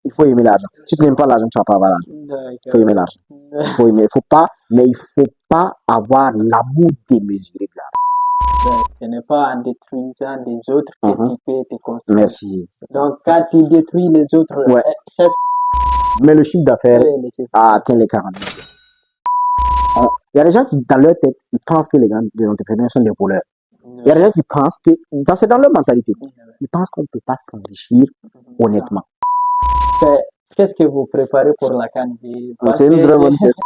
Il faut aimer l'argent. Si tu n'aimes pas l'argent, tu vas pas avoir l'argent. Il faut aimer D'accord. l'argent. Il faut aimer, mais il faut pas avoir l'amour démesuré de l'argent. Ce n'est pas en détruisant les autres que tu peux te construire. Merci, c'est ça. Donc, quand tu détruis les autres, Ouais. ça, Mais le chiffre d'affaires c'est les chiffres. atteint les 40 millions. Il y a des gens qui, dans leur tête, ils pensent que les entrepreneurs sont des voleurs. Il y a des gens qui pensent que, c'est dans leur mentalité, ils pensent qu'on ne peut pas s'enrichir honnêtement. Qu'est-ce que vous préparez pour la Cannes? Parce C'est une que très bonne question.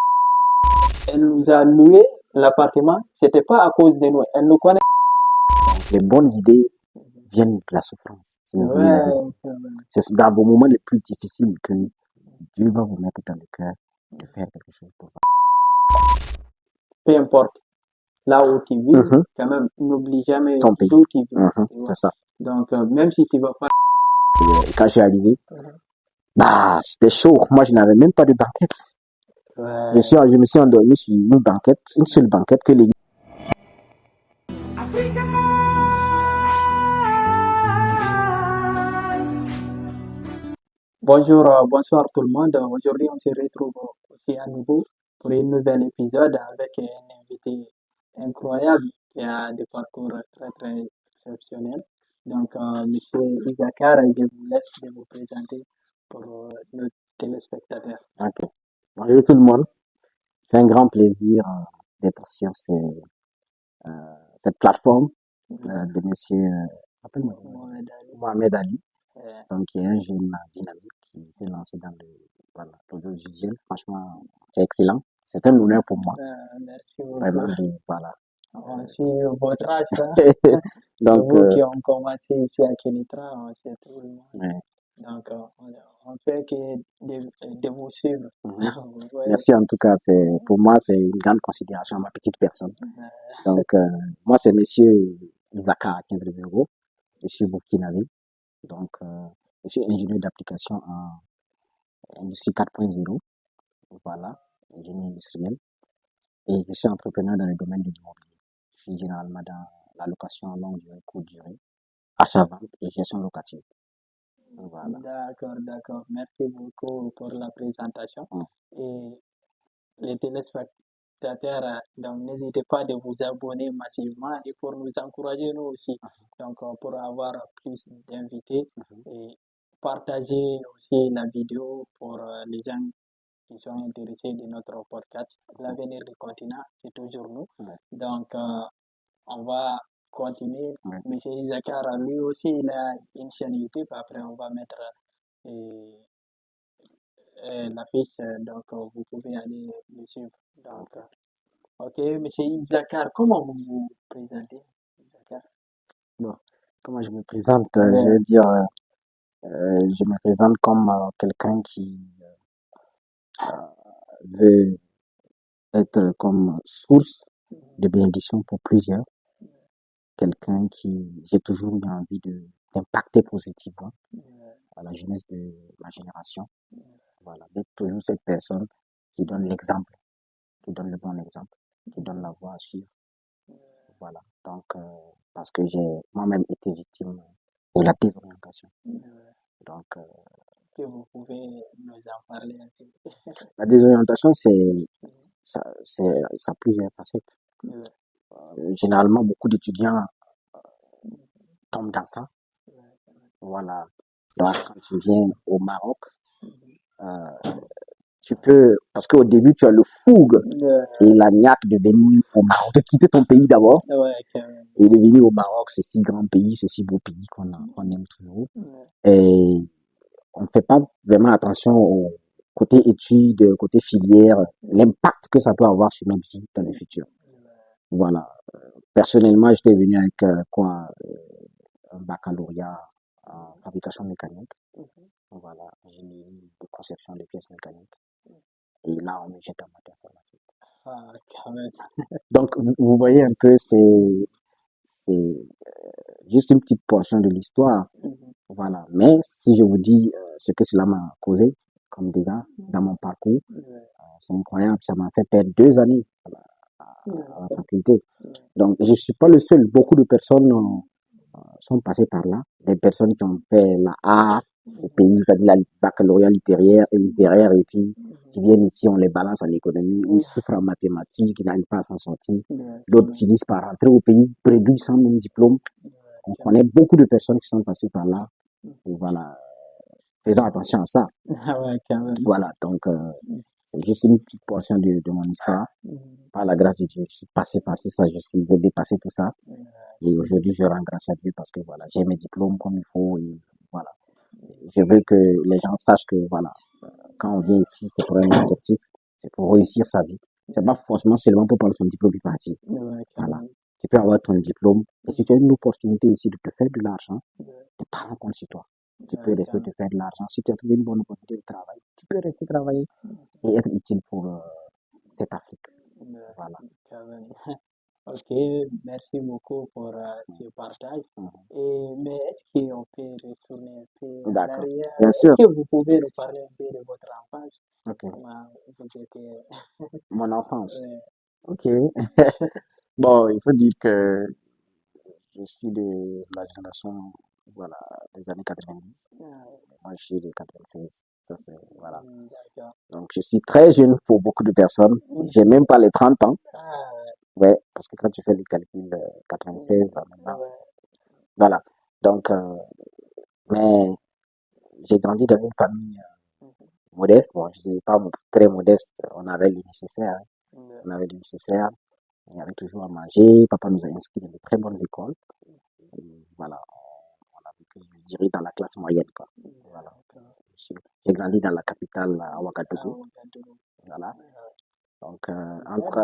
elle nous a loué l'appartement, c'était pas à cause de nous, elle nous connaît. Les bonnes idées viennent de la souffrance. Si vous voulez la vérité. C'est dans vos moments les plus difficiles que Dieu va vous mettre dans le cœur de faire quelque chose pour vous. Peu importe là où tu vis, quand même, n'oublie jamais ton pays. d'où tu vis. C'est ça. Donc, même si tu vas pas. Quand je suis arrivé, c'était chaud. Moi, je n'avais même pas de banquette. Je me suis endormi sur une seule banquette que les. Bonjour, bonsoir tout le monde. Aujourd'hui, on se retrouve aussi à nouveau pour un nouvel épisode avec un invité incroyable qui a des parcours très très exceptionnels. Donc, Monsieur Isakar, je vous laisse de vous présenter pour nos téléspectateurs. Ok. Bonjour tout le monde. C'est un grand plaisir d'être sur cette plateforme de Monsieur Mohamed Ali. Donc, qui est un jeune dynamique qui s'est lancé dans l'audiovisuel. Franchement, c'est excellent. C'est un honneur pour moi. Merci beaucoup. Vraiment, voilà. On suit votre race. Donc, vous qui ont commencé ici à Kenitra, on sait tout le monde. Donc, on fait que de vous suivre. Merci en tout cas. Pour moi, c'est une grande considération à ma petite personne. Donc, moi, c'est Monsieur Isaka Akindrevero. Je suis burkinabé. Donc, je suis ingénieur d'application en industrie 4.0. Voilà, ingénieur industriel. Et je suis entrepreneur dans le domaine de l'immobilier. Je suis généralement dans la location longue durée, courte durée, achat-vente et gestion locative. Voilà. D'accord. Merci beaucoup pour la présentation. Et les téléspectateurs, donc n'hésitez pas de vous abonner massivement et pour nous encourager nous aussi. Donc pour avoir plus d'invités et partager aussi la vidéo pour les gens qui sont intéressés de notre podcast. L'avenir du continent, c'est toujours nous. Donc on va continuer. Monsieur Isakar, lui aussi, il a une chaîne YouTube. Après, on va mettre la fiche. Donc, vous pouvez aller le suivre. Donc, ok, Monsieur Isakar, comment vous vous présentez, Isakar? Bon, comment je me présente? Je veux dire, je me présente comme quelqu'un qui veut être comme source de bénédiction pour plusieurs. Quelqu'un j'ai toujours eu envie d'impacter positivement à la jeunesse de ma génération. Voilà, d'être toujours cette personne qui donne l'exemple, qui donne le bon exemple, qui donne la voie à suivre. Voilà, donc, parce que j'ai moi-même été victime de la désorientation. Donc, que vous pouvez nous en parler un peu? La désorientation, ça a plusieurs facettes. Généralement, beaucoup d'étudiants tombent dans ça. Voilà. Donc, quand tu viens au Maroc, tu peux, parce qu'au début, tu as le fougue et la niaque de venir au Maroc, de quitter ton pays d'abord, et de venir au Maroc, ce si grand pays, ce si beau pays qu'on aime toujours. Et on ne fait pas vraiment attention au côté études, côté filière, l'impact que ça peut avoir sur notre vie dans le futur. Voilà. Personnellement, j'étais venu avec un baccalauréat en fabrication mécanique. Voilà, génie de conception de pièces mécaniques. Et là, on me jette en maths informatique. Donc, vous voyez un peu, c'est juste une petite portion de l'histoire. Voilà. Mais si je vous dis ce que cela m'a causé comme dégâts dans mon parcours, c'est incroyable. Ça m'a fait perdre 2 années à la faculté. Donc, je suis pas le seul. Beaucoup de personnes sont passées par là. Des personnes qui ont fait la A, les pays, c'est-à-dire la baccalauréat littéraire, et puis qui viennent ici, on les balance en économie, où ils souffrent en mathématiques, ils n'arrivent pas à s'en sortir. D'autres finissent par rentrer au pays, prédits sans même diplôme. On connaît beaucoup de personnes qui sont passées par là. Et voilà, faisons attention à ça. Voilà, donc c'est juste une petite portion de mon histoire. Par la grâce de Dieu, je suis passé par tout ça, j'ai dépassé tout ça. Et aujourd'hui, je rends grâce à Dieu parce que voilà, j'ai mes diplômes comme il faut. Et voilà, je veux que les gens sachent que voilà, quand on vient ici, c'est pour un objectif, c'est pour réussir sa vie. C'est pas forcément seulement pour prendre son diplôme et partir. Voilà. Tu peux avoir ton diplôme, et si tu as une opportunité ici de te faire de l'argent, ne pas en compte sur toi. Tu peux rester te faire de l'argent. Si tu as trouvé une bonne opportunité de travail, tu peux rester travailler et être utile pour cette Afrique. Voilà. Ok, merci beaucoup pour ce partage. Mais est-ce qu'on peut retourner un peu en D'accord. arrière? Bien Est-ce sûr. que vous pouvez nous parler un peu de votre enfance? Ok. Comment vous étiez... Mon enfance. Ouais. Ok. Bon, il faut dire que je suis de la génération, voilà, des années 90. Moi, je suis de 96. Ça, c'est, voilà. D'accord. Donc, je suis très jeune pour beaucoup de personnes. J'ai même pas les 30 ans. Ah, Ouais, parce que quand tu fais le calcul 96, maintenant, ouais. voilà. Donc, mais j'ai grandi dans une famille modeste. Bon, je dis pas très modeste. On avait le nécessaire. Hein. On avait le nécessaire. Il y avait toujours à manger. Papa nous a inscrits dans de très bonnes écoles. Et voilà, on a vécu, je dirais, dans la classe moyenne, quoi. Voilà. J'ai grandi dans la capitale, à Ouagadougou. Voilà. Donc,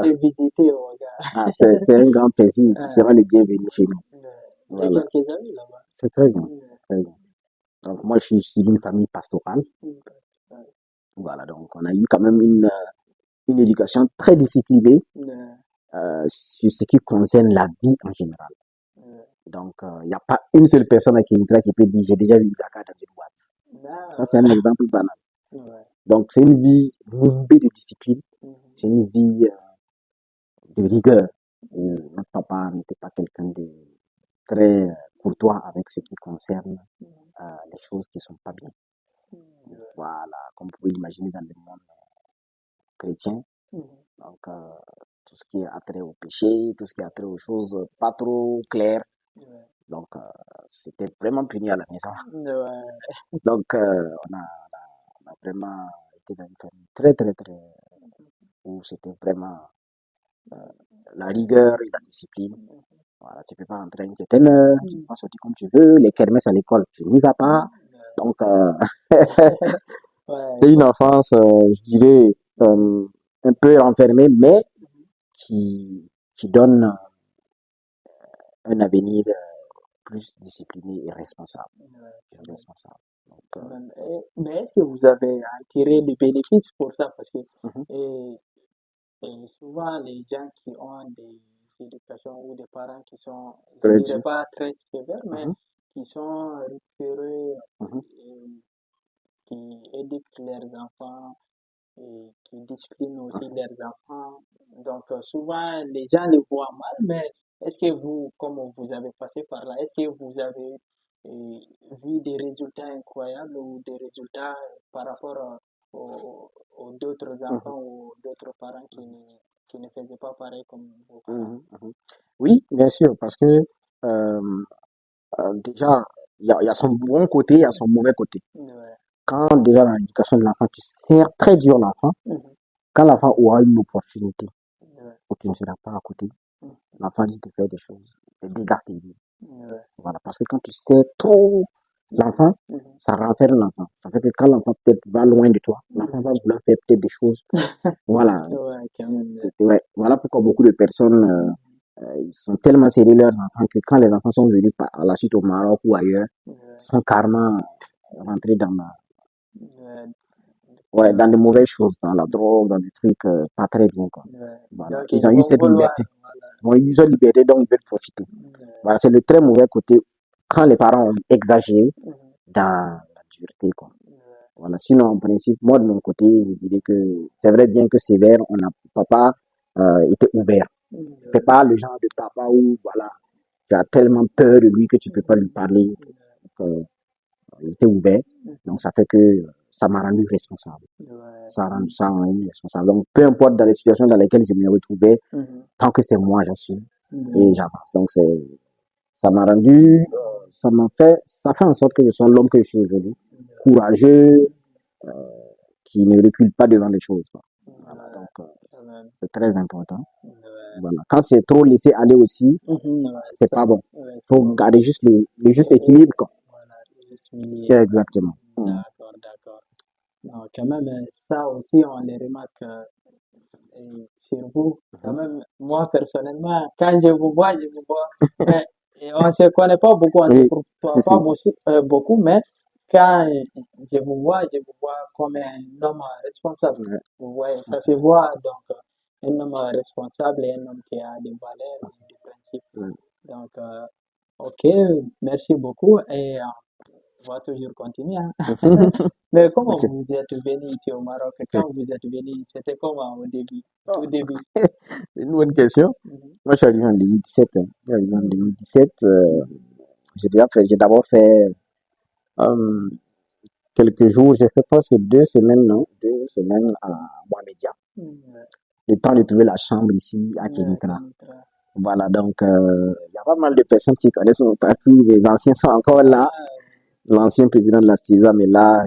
J'ai visité Ouaga. c'est un grand plaisir. Tu seras le bienvenu chez nous. J'ai Voilà. quelques amis là-bas. C'est très bien. Très bien. Donc, moi, je suis issu d'une famille pastorale. Voilà. Donc, on a eu quand même une éducation très disciplinée sur ce qui concerne la vie en général. Donc, il n'y a pas une seule personne à Kénitra qui peut dire j'ai déjà vu Isaka dans une boîte. Ça, c'est un exemple banal. Donc, c'est une vie nimbée de discipline. C'est une vie de rigueur. Notre papa n'était pas quelqu'un de très courtois avec ce qui concerne les choses qui sont pas bien. Voilà, comme vous pouvez l'imaginer dans le monde chrétien. Donc, tout ce qui est attrait au péché, tout ce qui est attrait aux choses pas trop claires. Donc, c'était vraiment puni à la maison. Donc, on a vraiment été dans une famille très, très, très, où c'était vraiment la rigueur et la discipline. Voilà, tu peux pas rentrer à une certaine heure, tu peux pas sortir comme tu veux, les kermesses à l'école, tu n'y vas pas. Donc, c'était une enfance, je dirais, un peu renfermée, mais qui donne un avenir plus discipliné et responsable. Donc, mais est-ce que vous avez tiré des bénéfices pour ça? Parce que et souvent, les gens qui ont des éducations ou des parents qui sont, je ne dirais pas très sévères, mais qui sont rigoureux, qui éduquent leurs enfants et qui disciplinent aussi leurs enfants. Donc, souvent, les gens les voient mal, mais est-ce que vous, comme vous avez passé par là, est-ce que vous avez vu des résultats incroyables ou des résultats par rapport aux d'autres enfants ou d'autres parents qui ne faisaient pas pareil comme vos parents? Oui, bien sûr, parce que déjà, il y a son bon côté, il y a son mauvais côté. Quand déjà dans l'éducation de l'enfant, tu sers très dur l'enfant, quand l'enfant aura une opportunité où tu ne seras pas à côté, l'enfant risque de faire des choses, des dégâts terribles. Voilà, parce que quand tu sers trop l'enfant, ça renferme l'enfant. Ça fait que quand l'enfant peut-être va loin de toi, l'enfant va vouloir faire peut-être des choses. Voilà. Ouais. Voilà pourquoi beaucoup de personnes ils sont tellement serrés leurs enfants que quand les enfants sont venus à la suite au Maroc ou ailleurs, ils sont carrément rentrés dans dans de mauvaises choses, dans la drogue, dans des trucs pas très bien, quoi. Voilà. Donc, Ils ont eu cette liberté. Ils ont eu cette liberté, donc ils veulent profiter. Voilà, c'est le très mauvais côté quand les parents ont exagéré dans la dureté, quoi. Voilà. Sinon, en principe, moi, de mon côté, je dirais que c'est vrai bien que sévère, papa était ouvert. C'était pas le genre de papa où, voilà, tu as tellement peur de lui que tu peux pas lui parler. Donc, il était ouvert. Donc, ça fait que ça m'a rendu responsable. Ça m'a rendu responsable. Donc, peu importe dans les situations dans lesquelles je me retrouvais, tant que c'est moi, j'assume et j'avance. Donc, ça m'a rendu, ça fait en sorte que je sois l'homme que je suis aujourd'hui. Courageux, qui ne recule pas devant les choses. Voilà, donc, c'est très important. Voilà. Quand c'est trop laissé aller aussi, c'est pas bon. Il faut garder juste le juste équilibre, quoi. Voilà, le juste milieu. Exactement. D'accord, d'accord. Non, quand même, ça aussi, on le remarque sur vous. Quand même, moi, personnellement, quand je vous vois, mais, et on ne se connaît pas beaucoup, on ne Oui, se c'est côtoie pas beaucoup, mais quand je vous vois comme un homme responsable. Ouais. Vous voyez, ça se voit, donc, un homme responsable et un homme qui a des valeurs et des principes. Ouais. Donc, ok, merci beaucoup et on va toujours continuer. Hein. Mais comment Ok. vous êtes venu ici au Maroc? Quand vous êtes venu, c'était comment au début? Oh, Au début. c'est une bonne question. Mhm. Moi, je suis arrivé en 2017. Hein. Je suis arrivé en 2017. J'ai d'abord fait euh, quelques jours. J'ai fait presque 2 semaines, non? 2 semaines à Mohamedia. Ouais. Le temps de trouver la chambre ici à Ouais, Kenitra. Kenitra. Voilà, donc il y a pas mal de personnes qui connaissent mon parcours. Les anciens sont encore là. Ah, L'ancien président de la CISAM est là.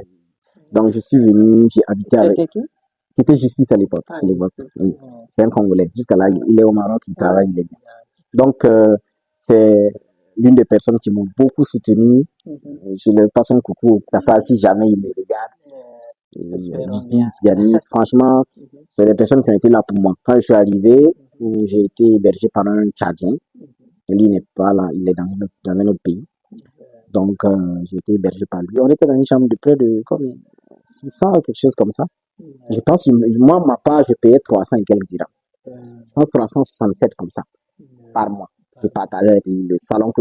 Donc je suis venu, j'ai habité avec. c'était qui? C'était Justice à l'époque. Ah, À l'époque, Justice. oui. Ouais. C'est un Congolais. Jusqu'à là, il est au Maroc, il Ah, travaille, il est bien. ouais. Donc c'est l'une des personnes qui m'ont beaucoup soutenu. Mhm. Je leur passe un coucou, parce que si jamais il me regarde. Espérons bien. Justice, Yannick, franchement, Mhm. c'est des personnes qui ont été là pour moi. Quand je suis arrivé, Mhm. j'ai été hébergé par un Tchadien. Mhm. Lui n'est pas là, il est dans un autre pays. Donc, j'ai été hébergé par lui. On était dans une chambre de près de combien 600 ou quelque chose comme ça. Je pense que moi, ma part, je payais 300 et quelques dirhams. Je pense 367 comme ça, par mois. Je partageais avec lui le salon.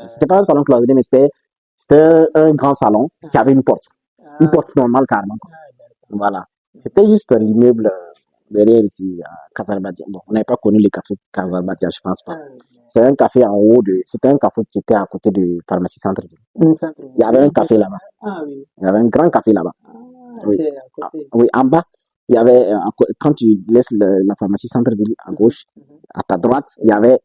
C'était pas un salon cloisonné, mais c'était un grand salon qui avait une porte. Une porte normale, carrément. Voilà. C'était juste l'immeuble derrière ici, à Casablanca. Bon, on n'avait pas connu les cafés de Casablanca, je pense pas. C'est un café en haut c'était un café qui était à côté de Pharmacie Centre-Ville. Il y avait un café là-bas. Ah oui. Il y avait un grand café là-bas. Ah, Oui. c'est à côté. Oui, en bas, il y avait, quand tu laisses la Pharmacie Centre-Ville à gauche, à ta droite, il y avait,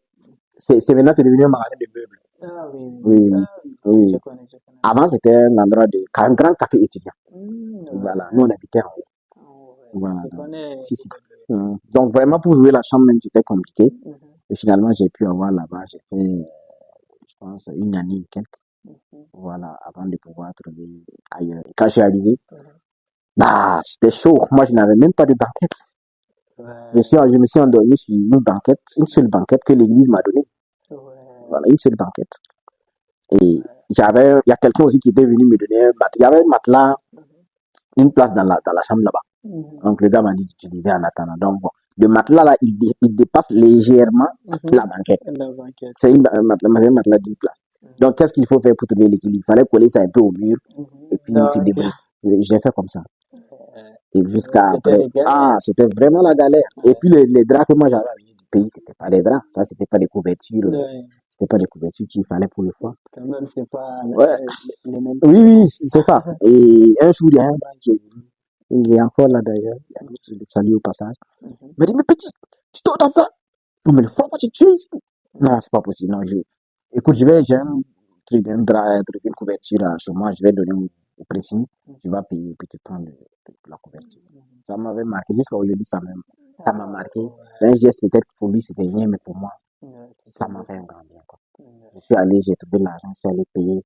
maintenant c'est devenu un magasin de meubles. Ah oui, Oui, ah, oui. je connais. Avant, c'était un endroit un grand café étudiant. Ouais. Voilà. Nous, on habitait en haut. Ouais. Voilà. Je connais. Si. Donc, vraiment, pour jouer la chambre, même, c'était compliqué. Mhm. Et finalement, j'ai pu avoir là-bas, j'ai fait, je pense, une année et quelques. Mhm. Voilà, avant de pouvoir trouver ailleurs. Et quand je suis arrivé, Mhm. bah, c'était chaud. Moi, je n'avais même pas de banquette. Ouais. Je me suis endormi sur une banquette, une seule banquette que l'église m'a donnée. Ouais. Voilà, une seule banquette. Et il y a quelqu'un aussi qui était venu me donner un matelas. Il y avait un matelas, une place dans la chambre là-bas. Mhm. Donc, le gars m'a dit d'utiliser en attendant. Donc, bon, le matelas là, il dépasse légèrement la banquette. La banquette. C'est un matelas d'une place. Donc, qu'est-ce qu'il faut faire pour trouver l'équilibre? Il fallait coller ça un peu au mur et puis se Donc, débrouiller. J'ai fait comme ça. Et jusqu'à c'était après, les galères. c'était vraiment la galère. Et puis les draps que moi j'avais amenés du pays, c'était pas des draps. Ça, c'était pas des couvertures. Ouais. C'était pas des couvertures qu'il fallait pour le foie. Quand même, c'est pas Ouais. les mêmes. Oui, c'est ça. Et un jour, il y a un grand qui est venu. Il est encore là d'ailleurs. Il y a d'autres, je le salue au passage. Il m'a dit, mais petit, tu dors dans ça? Non, mais le foie, tu es ici. Non, c'est pas possible. Non, écoute, j'ai un truc, un drap, un truc, une couverture chez moi. Je vais donner au pressing. Tu vas payer, puis tu prends la couverture. Ça m'avait marqué. Jusqu'à aujourd'hui, ça m'a marqué. C'est un geste peut-être que pour lui, c'était rien, mais pour moi, ça m'a fait un grand bien, quoi. Je suis allé, j'ai trouvé l'argent, je suis allé payer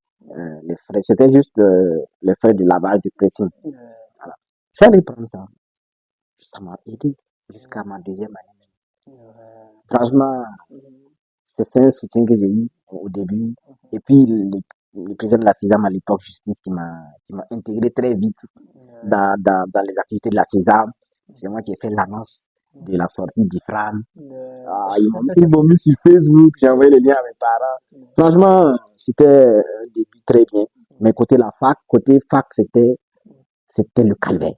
les frais. C'était juste les frais de lavage, du pressing. Voilà. Je suis allé prendre ça. Ça m'a aidé jusqu'à ma deuxième année. Franchement, c'est un soutien que j'ai eu au début. Et puis, le président de la CESAM à l'époque, Justice, qui m'a intégré très vite dans les activités de la CESAM. C'est moi qui ai fait l'annonce de la sortie d'Ifran. Ils m'ont mis sur Facebook, j'ai envoyé le lien à mes parents. Franchement, c'était un début très bien. Mais côté fac, c'était le calvaire.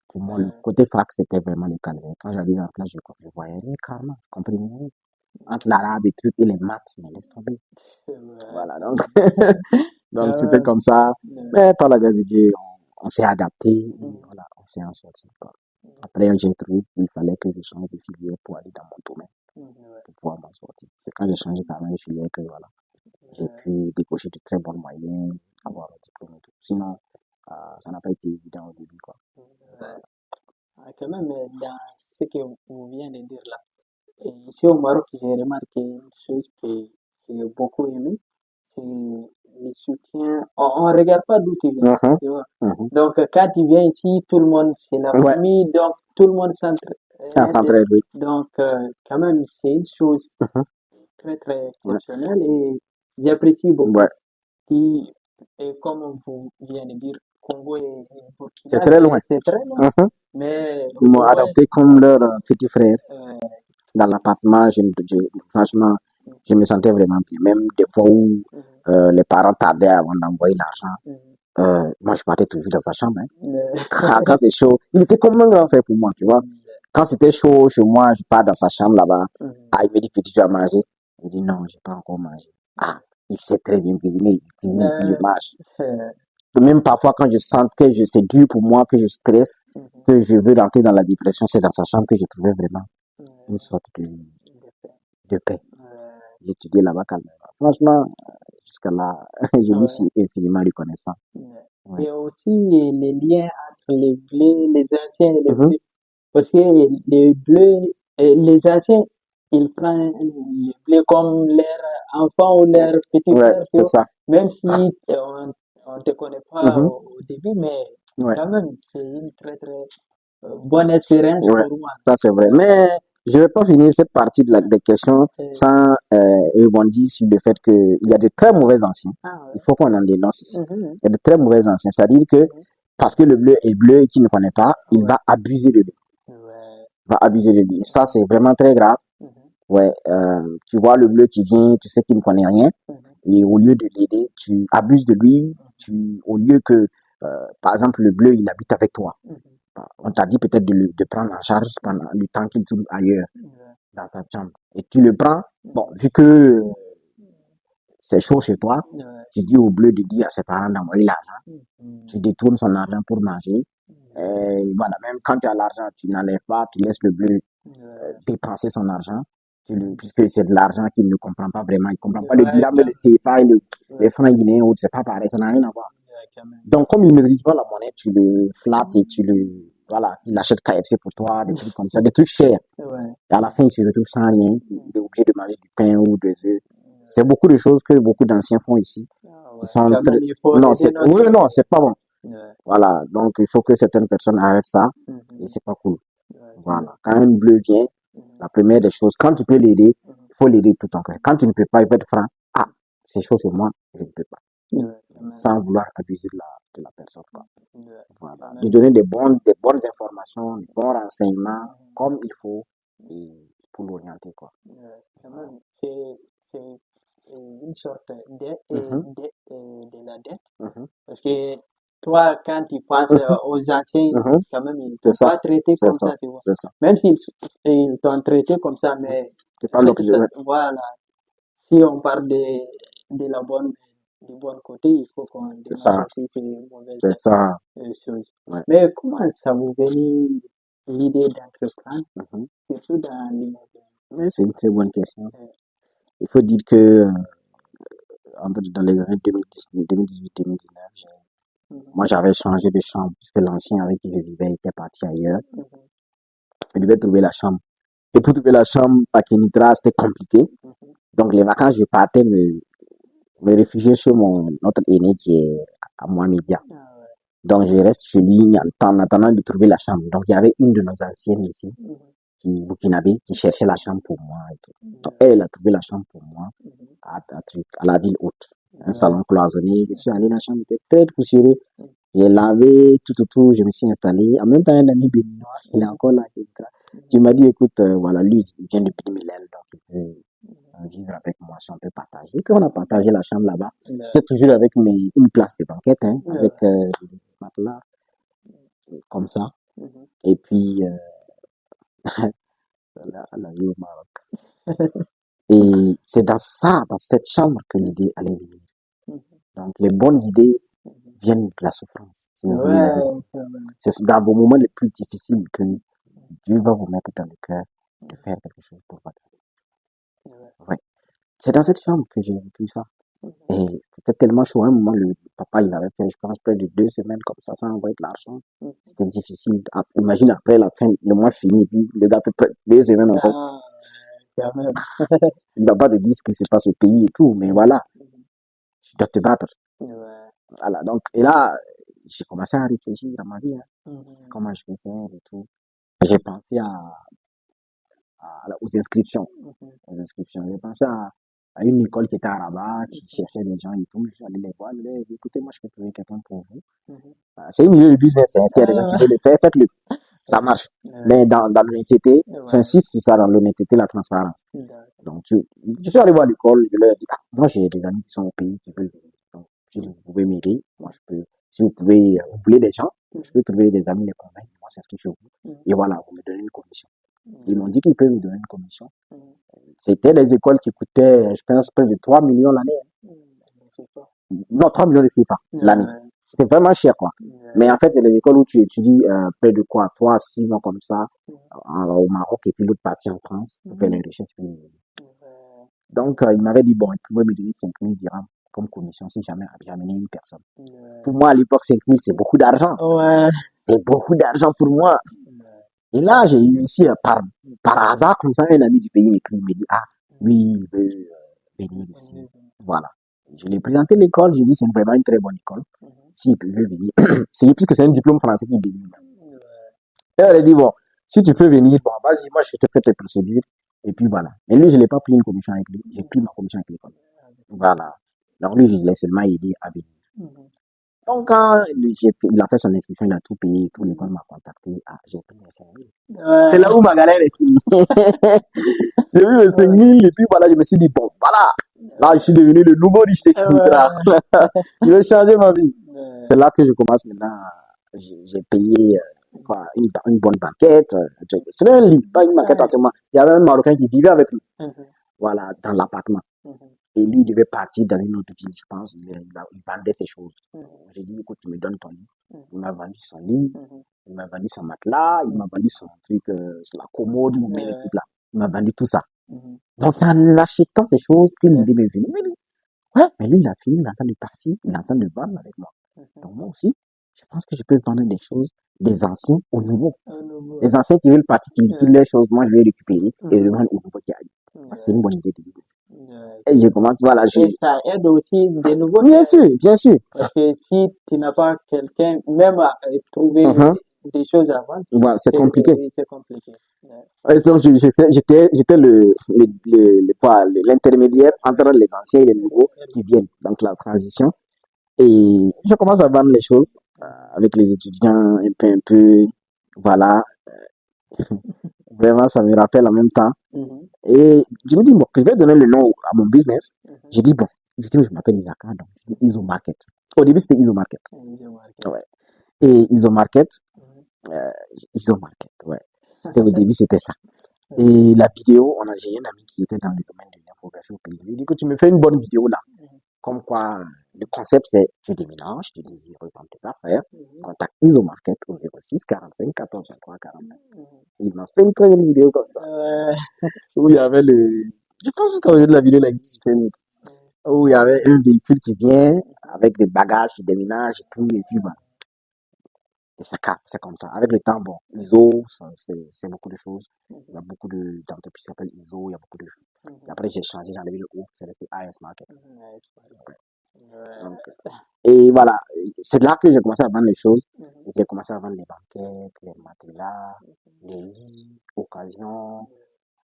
Pour moi, le côté fac, c'était vraiment le calvaire. Quand j'arrivais en classe, je voyais rien carrément, je comprenais rien. Entre l'arabe et truc et les maths, mais laisse tomber. Voilà, donc. Donc, c'était comme ça. Mais par la grâce de Dieu, on s'est adapté. Et voilà, on s'est en sorti, quoi. Après, j'ai trouvé qu'il fallait que je change de filière pour aller dans mon domaine, pour pouvoir m'en sortir. C'est quand j'ai changé quand même de filière que, voilà, j'ai pu décocher de très bonnes moyennes, avoir un diplôme et tout. Sinon, ça n'a pas été évident au début, quoi. Quand même, dans ce que vous venez de dire là, et ici au Maroc, j'ai remarqué une chose que j'ai beaucoup aimé, c'est le soutien. On ne regarde pas d'où tu viens, tu vois. Donc, quand tu viens ici, tout le monde, c'est la Ouais, famille, donc tout le monde ça s'entraide. s'entraide, oui. Donc, quand même, c'est une chose très, très exceptionnelle et j'apprécie beaucoup. Ouais. Et comme vous venez de dire, Congo et C'est Burkina, très loin. c'est très loin. Mais Ils m'ont au moins, adopté comme leur petit frère. Dans l'appartement, franchement, je me sentais vraiment bien. Même des fois où les parents tardaient avant d'envoyer l'argent, moi je partais toujours dans sa chambre. Quand c'est chaud, il était comme un grand frère pour moi, tu vois. Quand c'était chaud chez moi, je pars dans sa chambre là-bas. Ah, il me dit, petit, tu as mangé? Je dis, non, j'ai pas encore mangé. Ah, il sait très bien cuisiner, il cuisine et puis je mange. Même parfois, quand je sens que c'est dur pour moi, que je stresse, que je veux rentrer dans la dépression, c'est dans sa chambre que je trouvais vraiment une sorte de paix. J'étudiais là-bas calmement. Franchement, jusqu'à là, je lui suis infiniment reconnaissant. Ouais. Et aussi les liens entre les bleus, les anciens et les bleus. Parce que les bleus, les anciens, ils prennent les bleus comme leur enfant ou leur petit Ouais, frère, tu c'est vois. ça. Même si on ne te connaît pas au début, mais Ouais. quand même, c'est une très très bonne expérience Ouais, pour moi. ça c'est vrai. Mais je vais pas finir cette partie des questions sans rebondir sur le fait qu'il y a de très mauvais anciens. Il faut qu'on en dénonce ici. Il y a de très mauvais anciens. C'est-à-dire que parce que le bleu est bleu et qu'il ne connaît pas, il va abuser de lui. Il va abuser de lui. Et ça, c'est vraiment très grave. Ouais, tu vois le bleu qui vient, tu sais qu'il ne connaît rien. Et au lieu de l'aider, tu abuses de lui. Au lieu que, par exemple, le bleu, il habite avec toi. On t'a dit peut-être de prendre en charge pendant le temps qu'il trouve ailleurs, dans ta chambre. Et tu le prends. Bon, vu que c'est chaud chez toi, tu dis au bleu de dire à ses parents d'envoyer l'argent. Tu détournes son argent pour manger. Et voilà, même quand tu as l'argent, tu n'enlèves pas, tu laisses le bleu dépenser son argent. Puisque c'est de l'argent qu'il ne comprend pas vraiment. Il ne comprend pas le dirham, le CFA et les francs guinéens, c'est pas pareil, ça n'a rien à voir. Donc, comme il ne maîtrise pas la monnaie, tu le flattes et voilà, il achète KFC pour toi, des trucs comme ça, des trucs chers. Et à la fin, il se retrouve sans rien. Il est obligé de manger du pain ou des œufs. C'est beaucoup de choses que beaucoup d'anciens font ici. Ils sont très... Non, c'est pas bon. Voilà. Donc, il faut que certaines personnes arrêtent ça. Et c'est pas cool. Voilà. Quand un bleu vient, la première des choses, quand tu peux l'aider, il faut l'aider tout en cœur. Quand tu ne peux pas, il faut être franc. Ah, c'est chaud sur moi, je ne peux pas. Sans vouloir abuser de la personne, quoi. Voilà. Lui donner des bonnes informations, des bons renseignements, comme il faut, et pour l'orienter, quoi. C'est une sorte de la dette. Parce que toi, quand tu penses aux anciens, quand même, ils ne t'ont pas traité comme ça, tu vois. Même s'ils t'ont traité comme ça, mais c'est pas voilà. Si on parle de du bon côté, il faut qu'on dénonce aussi ces mauvaises choses. Ouais. Mais comment ça vous venait l'idée d'entreprendre, surtout dans l'immobilier? C'est une très bonne question. Il faut dire que dans les années 2018-2019, moi j'avais changé de chambre puisque l'ancien avec qui je vivais était parti ailleurs. Je devais trouver la chambre. Et pour trouver la chambre à Kenitra, c'était compliqué. Donc les vacances, je partais me réfugier chez notre aîné qui est à moi média. Donc je reste chez lui en attendant de trouver la chambre. Donc il y avait une de nos anciennes ici, burkinabé, qui cherchait la chambre pour moi. Et tout. Donc elle a trouvé la chambre pour moi à la ville haute. Un salon cloisonné. Je suis allé, la chambre était très poussiéreuse. J'ai lavé, tout, je me suis installé. En même temps, un ami béninois, il est encore là. Tu m'as dit, écoute, voilà, lui, il vient depuis Milan, donc il veut vivre avec moi si on peut partager. Et puis on a partagé la chambre là-bas. C'était toujours avec une place de banquette, avec des matelas, comme ça. Et puis, la vie au Maroc. Et c'est dans cette chambre que l'idée allait venir. Donc, les bonnes idées viennent de la souffrance. Si vous voulez la vérité. C'est dans vos moments les plus difficiles que Dieu va vous mettre dans le cœur de faire quelque chose pour votre vie. Ouais. C'est dans cette chambre que j'ai vécu ça. Et c'était tellement chaud. À un moment, le papa, il avait fait, je pense, près de 2 semaines comme ça, sans envoyer de l'argent. C'était difficile. Imagine après la fin, le mois fini, puis le gars fait 2 semaines encore. Il va pas te dire ce qui se passe au pays et tout, mais voilà. Tu dois te battre. Voilà. Donc, et là, j'ai commencé à réfléchir à ma vie, comment je vais faire et tout. J'ai pensé aux inscriptions. J'ai pensé à une école qui était à Rabat, qui cherchait des gens et tout. J'allais les voir, je disais, écoutez, moi, je peux trouver quelqu'un pour vous. C'est une idée de business, hein. S'il y a des gens qui veulent le faire, faites-le. Ça marche. Mais dans l'honnêteté, j'insiste sur ça, dans l'honnêteté, la transparence. Donc, je suis allé voir l'école, je leur ai dit, moi, j'ai des amis qui sont au pays, qui veulent venir. Donc, si vous pouvez m'aider, moi, je peux, si vous voulez des gens, je peux trouver des amis, les convaincre, moi, s'inscrire chez vous. Et voilà, vous me donnez une commission. Ils m'ont dit qu'ils peuvent me donner une commission. C'était des écoles qui coûtaient, je pense, près de 3 millions l'année. Non, 3 millions de CFA l'année. C'était vraiment cher, quoi. Mais en fait, c'est des écoles où tu étudies près de quoi, 3 à 6 mois comme ça, au Maroc, et puis l'autre partie en France, pour faire les recherches. Donc, il m'avait dit, bon, il pouvait me donner 5 000 dirhams comme commission si jamais j'amenais une personne. Pour moi, à l'époque, 5 000, c'est beaucoup d'argent. C'est beaucoup d'argent pour moi. Et là, j'ai eu ici, par hasard, comme ça, un ami du pays m'écrit, il me dit, oui, il veut venir ici. Voilà. Je lui ai présenté l'école, j'ai dit, c'est vraiment une très bonne école. S'il peut venir, puisque c'est un diplôme français qui délivre. Et elle a dit, bon, si tu peux venir, bon, vas-y, moi, je te fais tes procédures. Et puis voilà. Mais lui, je n'ai pas pris une commission avec lui, j'ai pris ma commission avec l'école. Voilà. Donc lui, je l'ai seulement aidé à venir. Donc, quand il a fait son inscription, il a tout payé, tout l'école m'a contacté. J'ai pris mes 5 000. C'est là où ma galère est finie. J'ai eu mes 5 000 et puis voilà, je me suis dit, bon, voilà. Là, je suis devenu le nouveau riche des Je vais changer ma vie. C'est là que je commence maintenant. J'ai payé une bonne banquette. C'était un lit, pas une banquette entièrement. Il y avait un Marocain qui vivait avec nous. Voilà, dans l'appartement. Et lui, il devait partir dans une autre ville, je pense. Il vendait ses choses. J'ai dit, écoute, tu me donnes ton lit. Il m'a vendu son lit. Il m'a vendu son matelas. Il m'a vendu son truc, la commode, mon truc là. Il m'a vendu tout ça. Donc, c'est en achetant ces choses que l'idée m'est venue. Ouais, mais lui, il a fini, il est en train de partir, il est en train de vendre avec moi. Donc, moi aussi, je pense que je peux vendre des choses des anciens au nouveau. Les anciens qui veulent partir, qui utilisent les choses, moi, je vais récupérer et le vendre au nouveau qui arrive. C'est une bonne idée de business. Et je commence, voilà. Et ça aide aussi de nouveau. Bien sûr, bien sûr. Parce que si tu n'as pas quelqu'un, même à trouver des choses à vendre, voilà, c'est compliqué. C'est compliqué. Donc, j'étais l'intermédiaire entre les anciens et les nouveaux qui viennent. Donc, la transition. Et je commence à vendre les choses avec les étudiants un peu, voilà. Vraiment, ça me rappelle en même temps. Et je me dis, bon, je vais donner le nom à mon business. Je dis, bon, je m'appelle Isaka, donc je dis Iso Market. Au début, c'était Iso Market. Ouais. Et Iso Market, ouais. Au début, c'était ça. Et la vidéo, j'ai un ami qui était dans le domaine de l'infographie au pays. Il dit que tu me fais une bonne vidéo là. Comme quoi, le concept c'est, tu déménages, tu désires revendre tes affaires, contacte Iso Market au 06 45 14 23 49. Il m'a fait une très belle vidéo comme ça. Où il y avait je pense que la vidéo existe sur Facebook. Où il y avait un véhicule qui vient avec des bagages, qui déménage et tout, et puis voilà. Et ça capte, c'est comme ça. Avec le temps, bon, ISO, c'est beaucoup de choses. Il y a beaucoup d'entreprises qui s'appellent ISO, il y a beaucoup de choses. Et après, j'ai changé, j'ai enlevé le O, c'est resté AS Market. Donc, et voilà, c'est là que j'ai commencé à vendre les choses. Et j'ai commencé à vendre les banquettes, les matelas, les lits, occasions.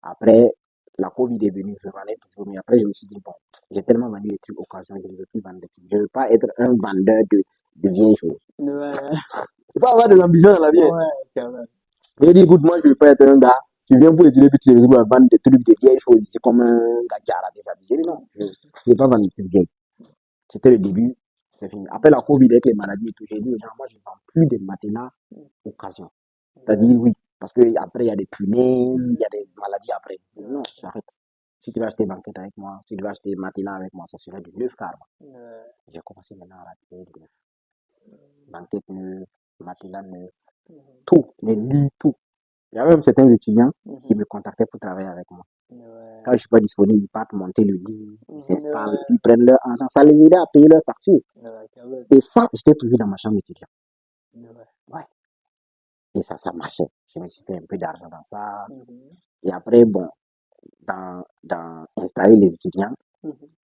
Après, la Covid est venue, je vendais toujours. Mais après, je me suis dit, bon, j'ai tellement vendu des trucs occasions, je ne veux plus vendre des trucs. Je ne veux pas être un vendeur de vieilles choses. Il faut avoir de l'ambition dans la vie. Je dis, écoute, moi, je ne veux pas être un gars. Tu viens pour étudier, puis tu veux vendre des trucs de vieilles choses. C'est comme un gars qui a la déshabillé. Non, je ne veux pas vendre des trucs vieilles. C'était le début. C'est fini. Après la Covid, avec les maladies et tout, j'ai dit aux gens, moi, je ne vends plus de matelas occasion. C'est-à-dire, oui. Parce qu'après, il y a des punaises, il y a des maladies après. Non, j'arrête. Si tu veux acheter banquette avec moi, si tu veux acheter matelas avec moi, ça serait du neuf carrément. J'ai commencé maintenant à acheter du neuf. Banquette neuve, matelas neuf, tout, les lits, tout. Il y a même certains étudiants qui me contactaient pour travailler avec moi. Quand je suis pas disponible, ils partent monter le lit, ils s'installent, et puis ils prennent leur argent. Ça les aidait à payer leurs factures. Et ça, j'étais toujours dans ma chambre étudiante. Ouais. Et ça marchait. Je me suis fait un peu d'argent dans ça. Et après, bon, dans installer les étudiants,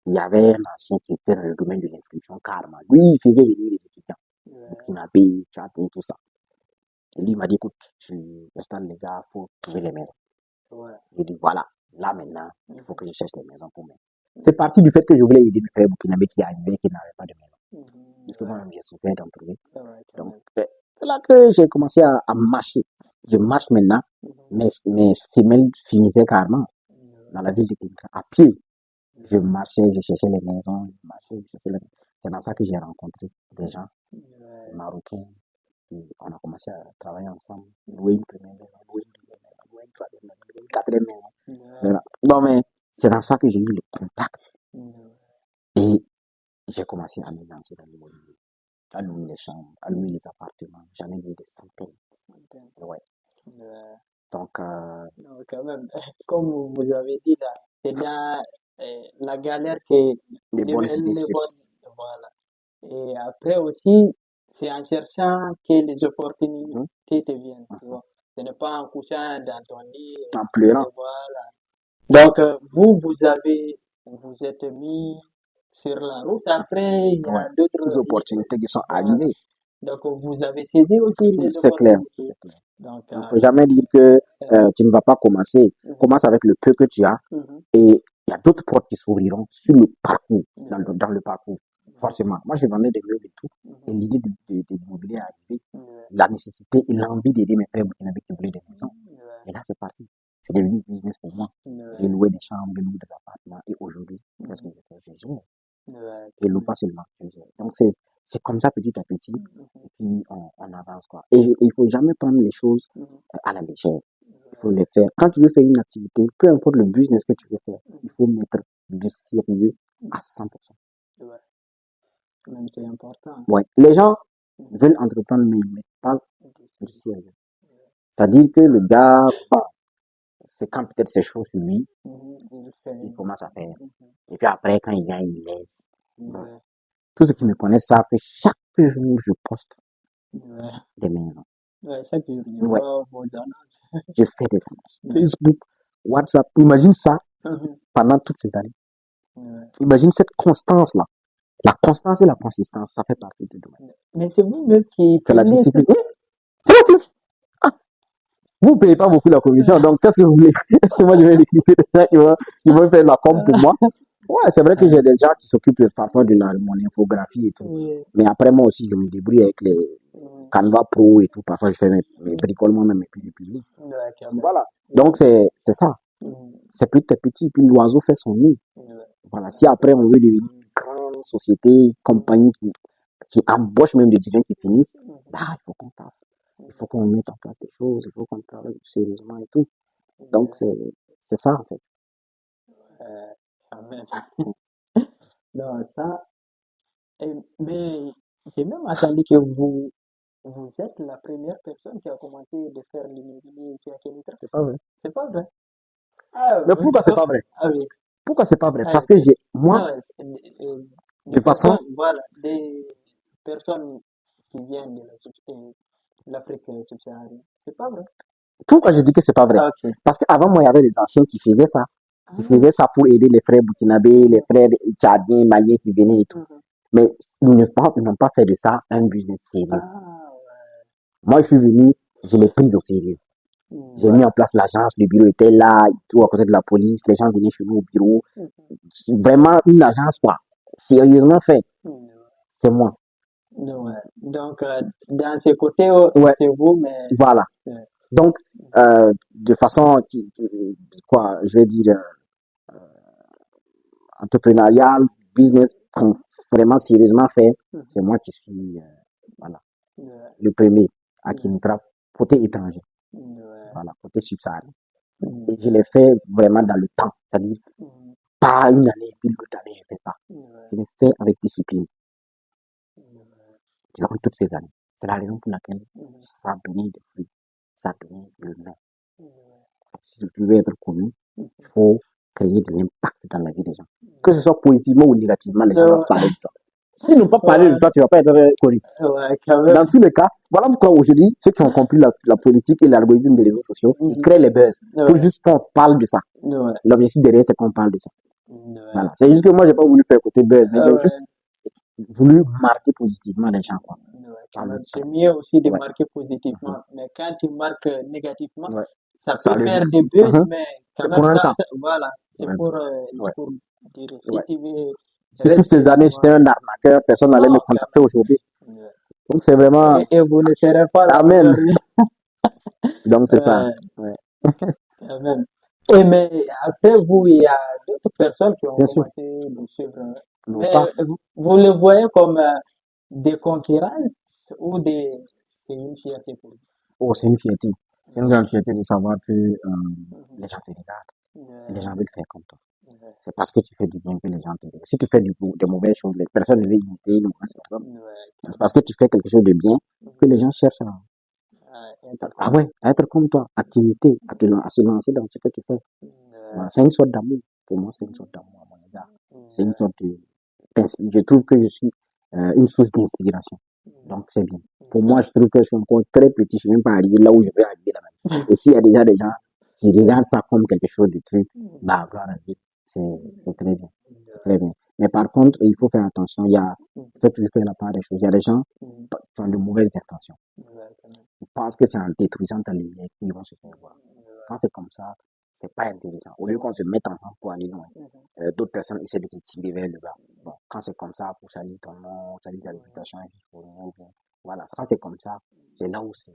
il y avait un ancien qui était dans le domaine de l'inscription carrément. Lui, il faisait venir les étudiants. Burkinabé, Tchad et tout ça. Et lui, il m'a dit, écoute, tu installes les gars, il faut trouver les maisons. J'ai dit, voilà, là maintenant, il faut que je cherche les maisons pour moi. C'est parti du fait que je voulais aider mes frères burkinabés qui arrivaient, qui n'avaient pas de maison. Parce que moi-même, j'ai souffert d'en trouver. Donc, c'est là que j'ai commencé à marcher. Je marche maintenant, mes semaines finissaient carrément dans la ville de Kinshasa, à pied. Je marchais, je cherchais les maisons, je marchais, je cherchais les maisons. C'est dans ça que j'ai rencontré des gens marocains. Et on a commencé à travailler ensemble, louer une première maison, louer une deuxième maison, louer une troisième maison, louer une quatrième maison. Voilà. Non, mais c'est dans ça que j'ai eu le contact. Et j'ai commencé à me lancer dans l'immobilier, à louer les chambres, à louer les appartements. J'en ai loué des centaines. Ouais. Donc, non, quand même, comme vous avez dit là, c'est dans la galère que les bonnes idées les bonnes, surgissent. voilà. Et après aussi, c'est en cherchant que les opportunités te viennent, tu vois. Ce n'est pas en couchant dans ton lit, En pleurant. voilà. Donc, vous êtes mis sur la route. Après, il y a d'autres opportunités qui sont voilà. arrivées. Donc, vous avez saisi aussi les C'est clair. opportunités. Donc, il ne faut jamais dire que tu ne vas pas commencer. Commence avec le peu que tu as et il y a d'autres portes qui s'ouvriront sur le parcours, dans le parcours. Forcément. Moi, je vendais des meubles et tout. Et l'idée de l'immobilier est arrivée. La nécessité et l'envie d'aider mes frères burkinabés qui voulaient des maisons. Et là, c'est parti. C'est devenu un business pour moi. J'ai loué des chambres, j'ai loué des appartements. Et aujourd'hui, qu'est-ce que je fais? Je gère. Je loue pas seulement, je gère. Donc, c'est comme ça petit à petit. Et puis, on avance, quoi. Et il faut jamais prendre les choses à la légère. Il faut les faire. Quand tu veux faire une activité, peu importe le business que tu veux faire, il faut mettre du sérieux à 100%. Même c'est important. Ouais. Les gens veulent entreprendre, mais ils ne mettent pas du sérieux. C'est-à-dire que le gars, c'est quand peut-être ses choses sur lui, il commence à faire. Et puis après, quand il vient, il laisse. Tous ceux qui me connaissent savent que chaque jour, je poste des maisons. Chaque jour, je fais des annonces. Facebook, WhatsApp, imagine ça pendant toutes ces années. Imagine cette constance-là. La constance et la consistance, ça fait partie du domaine. Mais c'est vous-même qui... C'est la discipline. C'est la discipline. Vous ne payez pas beaucoup la commission, donc qu'est-ce que vous voulez? Est-ce que moi je vais recruter des gens qui vont faire la com pour moi? Ouais, c'est vrai que j'ai des gens qui s'occupent parfois de mon infographie et tout. Mais après, moi aussi, je me débrouille avec les Canva Pro et tout. Parfois, je fais mes bricolements, même, et puis les publie. Voilà. Donc, c'est ça. C'est petit à petit, puis l'oiseau fait son nid. Voilà. Si après, on veut devenir une grande société, compagnie qui embauche même des étudiants qui finissent, il faut qu'on tape. Il faut qu'on mette en place des choses, il faut qu'on travaille sérieusement et tout. Donc, c'est ça, en fait. Amen. Non, ça. Mais j'ai même entendu que vous êtes la première personne qui a commencé de faire l'immobilier ici à Kenitra. C'est pas vrai. C'est pas vrai. Mais pourquoi c'est pas vrai? Oui. Pourquoi c'est pas vrai? Parce que moi, de façon, voilà, des personnes qui viennent de l'Afrique subsaharienne. C'est pas vrai. Pourquoi je dis que c'est pas vrai? Parce qu'avant moi, il y avait des anciens qui faisaient ça. Qui faisaient ça pour aider les frères burkinabés, les frères tchadiens, maliens qui venaient et tout. Mais ils n'ont pas fait de ça un business sérieux. Moi, je suis venu, je l'ai pris au sérieux. J'ai mis en place l'agence, le bureau était là, tout à côté de la police, les gens venaient chez nous au bureau. Vraiment une agence, quoi. Sérieusement fait. C'est moi. Donc, dans ce côté, c'est vous, mais... Voilà. Donc, de façon, quoi, je vais dire, entrepreneurial, business, vraiment sérieusement fait, c'est moi qui suis, voilà, le premier à Kinitra, côté étranger. Voilà, côté subsaharien. Et je l'ai fait vraiment dans le temps. C'est-à-dire, pas une année et puis l'autre année, je ne fais pas. Je l'ai fait avec discipline durant toutes ces années. C'est la raison pour laquelle ça a donné des fruits. Ça a donné le nom. Si tu veux être connu, il faut créer de l'impact dans la vie des gens. Que ce soit positivement ou négativement, les gens vont parler de toi. S'ils n'ont pas parlé de toi, tu ne vas pas être connu. Dans tous les cas, voilà pourquoi aujourd'hui, ceux qui ont compris la politique et l'algorithme des réseaux sociaux, ils créent les buzz. Pour juste qu'on parle de ça. L'objectif derrière, c'est qu'on parle de ça. Voilà. C'est juste que moi, j'ai pas voulu faire côté buzz, mais j'ai juste voulu marquer positivement les gens, quoi. C'est mieux aussi de marquer positivement, mais quand tu marques négativement, ça peut faire des buzz, mais quand même, voilà, c'est pour dire, si tu veux. Si toutes ces années, j'étais un arnaqueur, personne n'allait me contacter aujourd'hui. Donc, c'est vraiment. Et vous ne serez pas là. Amen. Donc, c'est ça. Amen. Et mais après vous, il y a d'autres personnes qui ont commencé de suivre. Mais vous les voyez comme des concurrents ou c'est une fierté pour vous? Oh, c'est une fierté. C'est une grande fierté de savoir que les gens te regardent. Et les gens veulent faire comme toi. C'est parce que tu fais du bien que les gens te regardent. Si tu fais de mauvaises choses, les personnes ne veulent imiter une mauvaise personne. C'est parce que tu fais quelque chose de bien que les gens cherchent à être comme toi, activité, à se lancer dans ce que tu fais. Voilà, c'est une sorte d'amour. Pour moi, c'est une sorte d'amour à mon égard. C'est une sorte je trouve que je suis une source d'inspiration. Donc, c'est bien. Pour moi, je trouve que je suis encore très petit. Je ne suis même pas arrivé là où je vais arriver là-bas. Et s'il y a déjà des gens qui regardent ça comme quelque chose de truc, bah, gloire à Dieu. C'est très bien. Très bien. Mais par contre, il faut faire attention. Il faut toujours faire la part des choses. Il y a des gens qui ont de mauvaises intentions. Ils pensent que c'est en détruisant ta lumière qu'ils vont se faire voir. Quand c'est comme ça, c'est pas intéressant. Au lieu qu'on se mette ensemble pour aller loin, d'autres personnes essaient de te tirer vers le bas. Bon, quand c'est comme ça, pour salir ton nom, salir ta réputation, juste pour rien, ou bien, voilà, quand c'est comme ça, c'est là où c'est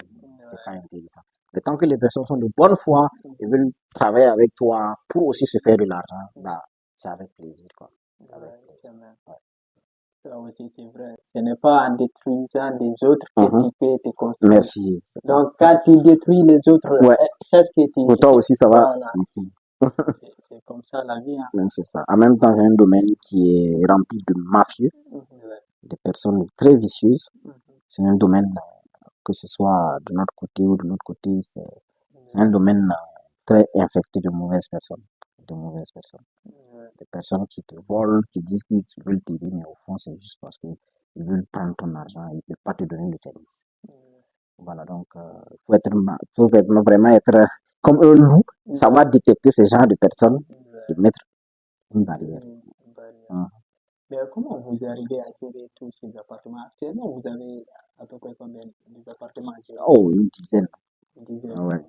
pas intéressant. Mais tant que les personnes sont de bonne foi et veulent travailler avec toi pour aussi se faire de l'argent, bah, c'est avec plaisir, quoi. Avec plaisir. Ça aussi, c'est vrai. Ce n'est pas en détruisant les autres que tu peux te construire. Merci. Donc, quand tu détruis les autres, c'est ce que tu... Pour toi aussi, ça va. Voilà. C'est comme ça la vie. Hein. C'est ça. En même temps, c'est un domaine qui est rempli de mafieux, de personnes très vicieuses. C'est un domaine, que ce soit de notre côté ou de l'autre côté, c'est un domaine très infecté de mauvaises personnes. Des personnes qui te volent, qui disent qu'ils veulent t'aider, mais au fond, c'est juste parce qu'ils veulent prendre ton argent et ils ne veulent pas te donner le service. Voilà, donc, faut vraiment être comme un loup, savoir détecter ce genre de personnes et mettre une barrière. Mais comment vous arrivez à gérer tous ces appartements? Actuellement, vous avez à peu près combien d'appartements à gérer? Oh, une dizaine. Ouais.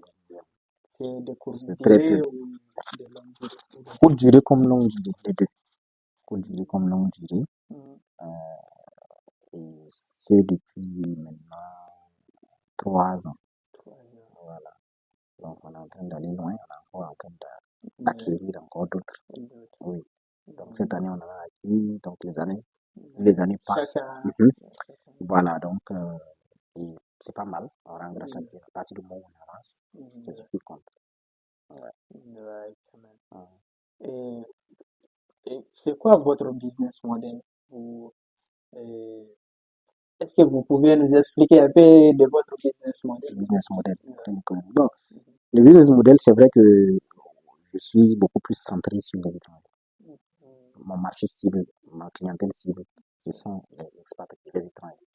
C'est de courte durée ou de longue durée? Courte durée comme longue durée, les deux. Courte durée comme longue durée. Et ce depuis maintenant 3 ans. Voilà. Donc on est en train d'aller loin, on est encore en train d'acquérir encore d'autres. Oui. Donc cette année on en a acquis, donc les années passent. Voilà, donc et c'est pas mal, on rend grâce à Dieu. À partir du moment où on avance, c'est ce qui compte. Et c'est quoi votre business model? Est-ce que vous pouvez nous expliquer un peu de votre business model? Donc, le business model, c'est vrai que je suis beaucoup plus centré sur les étrangers. Mon marché cible, ma clientèle cible, ce sont les expatriés, les étrangers.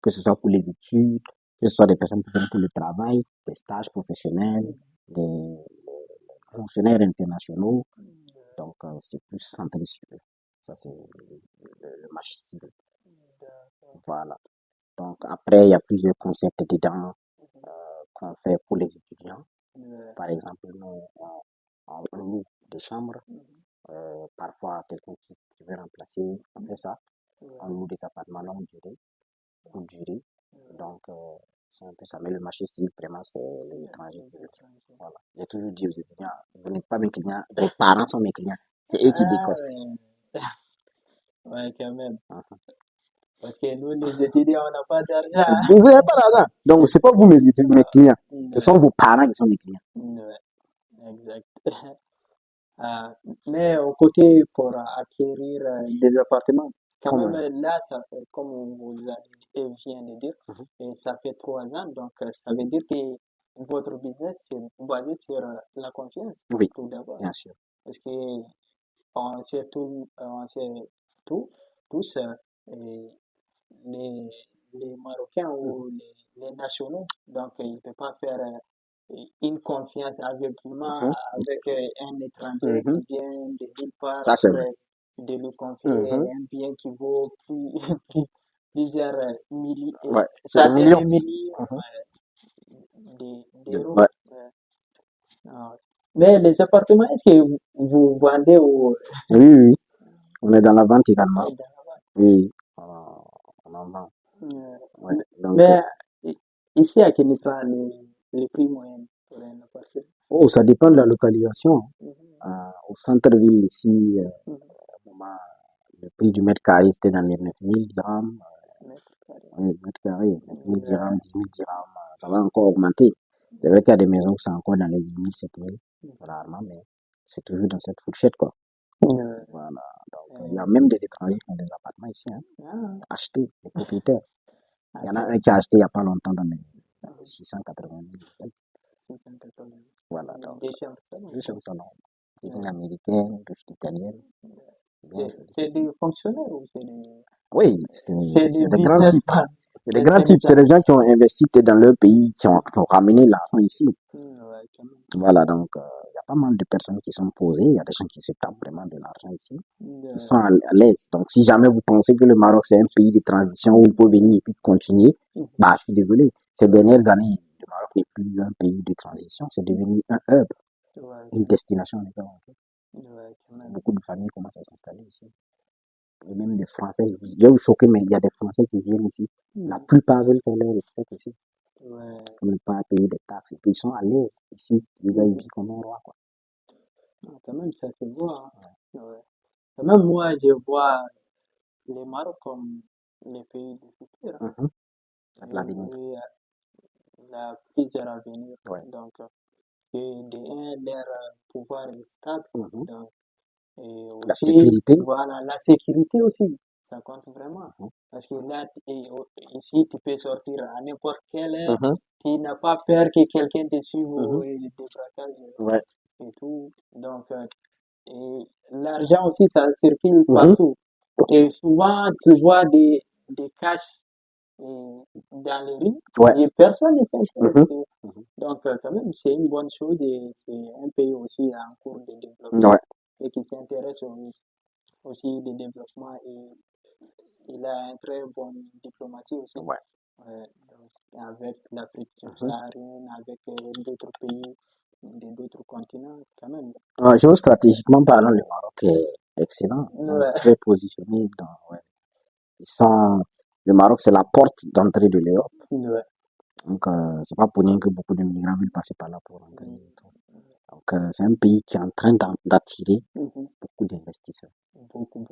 Que ce soit pour les études, que ce soit des personnes qui viennent pour le travail, des stages professionnels, des fonctionnaires internationaux. Donc, c'est plus centré sur eux. Ça, c'est le marché cible. Voilà. Donc, après, il y a plusieurs concepts dedans qu'on fait pour les étudiants. Par exemple, nous, on loue des chambres. Parfois, quelqu'un qui veut remplacer, on fait ça. On loue des appartements longue durée, courte durée. Donc, c'est un peu ça. Mais le marché cible, vraiment, c'est les étrangers. Voilà. J'ai toujours dit aux étudiants, vous n'êtes pas mes clients, vos parents sont mes clients. C'est eux qui décossent. Ouais, quand même. Parce que nous, les étudiants, on n'a pas d'argent. Vous n'avez pas d'argent. Donc, c'est pas vous mes clients. Ce sont vos parents qui sont mes clients. Ouais, exact. Mais au côté pour acquérir des appartements, quand même là, ça fait, comme vous vient de dire, et ça fait 3 ans, donc ça veut dire que votre business est basé sur la confiance, Oui, tout d'abord. bien sûr. Parce que on sait tout, tous, et les, les Marocains ou les nationaux, donc ils ne peuvent pas faire une confiance aveuglément avec un étranger qui vient de nulle part Ça, c'est vrai. après de lui confier un bien qui vaut plusieurs Ouais, c'est des centaines millions. de millions d'euros. Ouais. Ah. Mais les appartements, est-ce que vous vendez au Oui, oui, oui. On est dans la vente également. dans la vente? Oui, on en vend. Ouais. Donc, Mais ici à Kenitra, les prix moyens pour un appartement. oh, ça dépend de la localisation. Au centre-ville ici, Mhm. au moment, le prix du mètre carré, c'était dans les 9000 dirhams. Mètre carré. Oui, le mètre carré, 9000 dirhams, 10 000 dirhams. Ça va encore augmenter. C'est vrai qu'il y a des maisons qui sont encore dans les 8000, 7000, rarement, mais c'est toujours dans cette fourchette, quoi. Voilà. Donc, il y a même des étrangers qui ont des appartements ici, achetés, des propriétaires. Il y en a un qui a acheté il n'y a pas longtemps dans les 680 000. 680. Voilà, donc, Des chambres deux chambres salon. salon. Cuisine américaine, douche italienne. Bien joli. C'est des fonctionnaires ou c'est des... Oui, C'est c'est des des grands types. businessmen. C'est des grands types. C'est des gens qui ont investi peut-être dans leur pays, qui ont ramené l'argent ici. Ouais, quand même. Voilà, donc, il y a pas mal de personnes qui sont posées. Il y a des gens qui se tapent vraiment de l'argent ici. Ils sont à l'aise. Donc, si jamais vous pensez que le Maroc, c'est un pays de transition où il faut venir et puis continuer, bah, je suis désolé. Ces dernières années, le Maroc n'est plus un pays de transition. C'est devenu un hub, une destination. Beaucoup de familles commencent à s'installer ici. Et même des Français, je vais vous choquer, mais il y a des Français qui viennent ici. La plupart veulent faire leur retraite ici. Comme ne pas payer des taxes. Et puis ils sont à l'aise ici. Les gars, ils vivent comme un roi, quoi. Quand même, ça se voit. Ouais. Quand même, moi, je vois le Maroc comme le pays du futur. L'avenir. Il a plusieurs avenirs. Ouais. Donc, leur pouvoir est stable. Donc, et La aussi, sécurité. voilà, la sécurité aussi, ça compte vraiment. Parce que là, ici, tu peux sortir à n'importe quelle heure, tu n'as pas peur que quelqu'un te suive ou des braquages et tout. Donc, et l'argent aussi, ça circule partout. Et souvent, tu vois des caches dans les rues et personne ne s'intéresse. Donc, quand même, c'est une bonne chose et c'est un pays aussi en cours de développement et qui s'intéresse aussi des développements et il a une très bonne diplomatie aussi. Donc, avec l'Afrique subsaharienne, avec d'autres pays, d'autres continents, quand même. Géostratégiquement parlant, le Maroc est excellent. Très positionné le Maroc, c'est la porte d'entrée de l'Europe. Donc, c'est pas pour rien que beaucoup de migrants veulent passer par là pour entrer. Donc, c'est un pays qui est en train d'attirer beaucoup d'investisseurs. Beaucoup.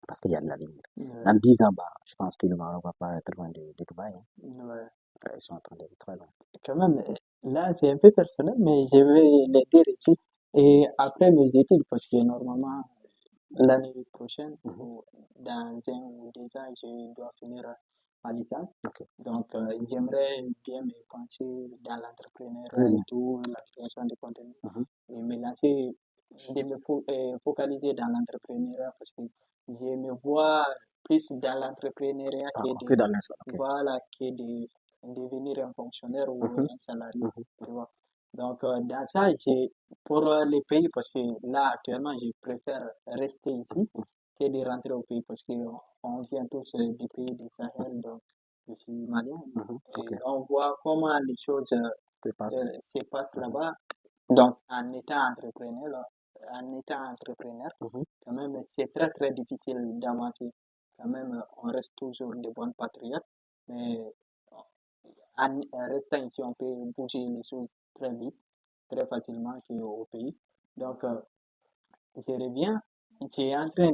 Parce qu'il y a de l'avenir. Dans 10 ans, bah, je pense que le Maroc va pas être loin de Dubaï. Ils sont en train d'être très loin. Quand même, là, c'est un peu personnel, mais je vais le dire ici. Et après mes études, parce que normalement, l'année prochaine, ou dans 1 ou 2 ans, je dois finir ma licence. Donc, j'aimerais bien me pencher dans l'entrepreneuriat et tout, la création de contenu, et me lancer, de me focaliser dans l'entrepreneuriat parce que je me vois plus dans l'entrepreneuriat que dans l'instant. voilà, que de devenir un fonctionnaire ou un salarié, tu vois. Donc, dans ça, pour les pays, parce que là, actuellement, je préfère rester ici que de rentrer au pays parce qu'on vient tous du pays du Sahel, donc je suis malien. Et on voit comment les choses se passent là-bas. Donc, en étant entrepreneur, quand même, c'est très, très difficile d'avancer. Quand même, on reste toujours des bons patriotes, mais en restant ici, on peut bouger les choses très vite, très facilement au pays. Donc, je reviens, tu es en train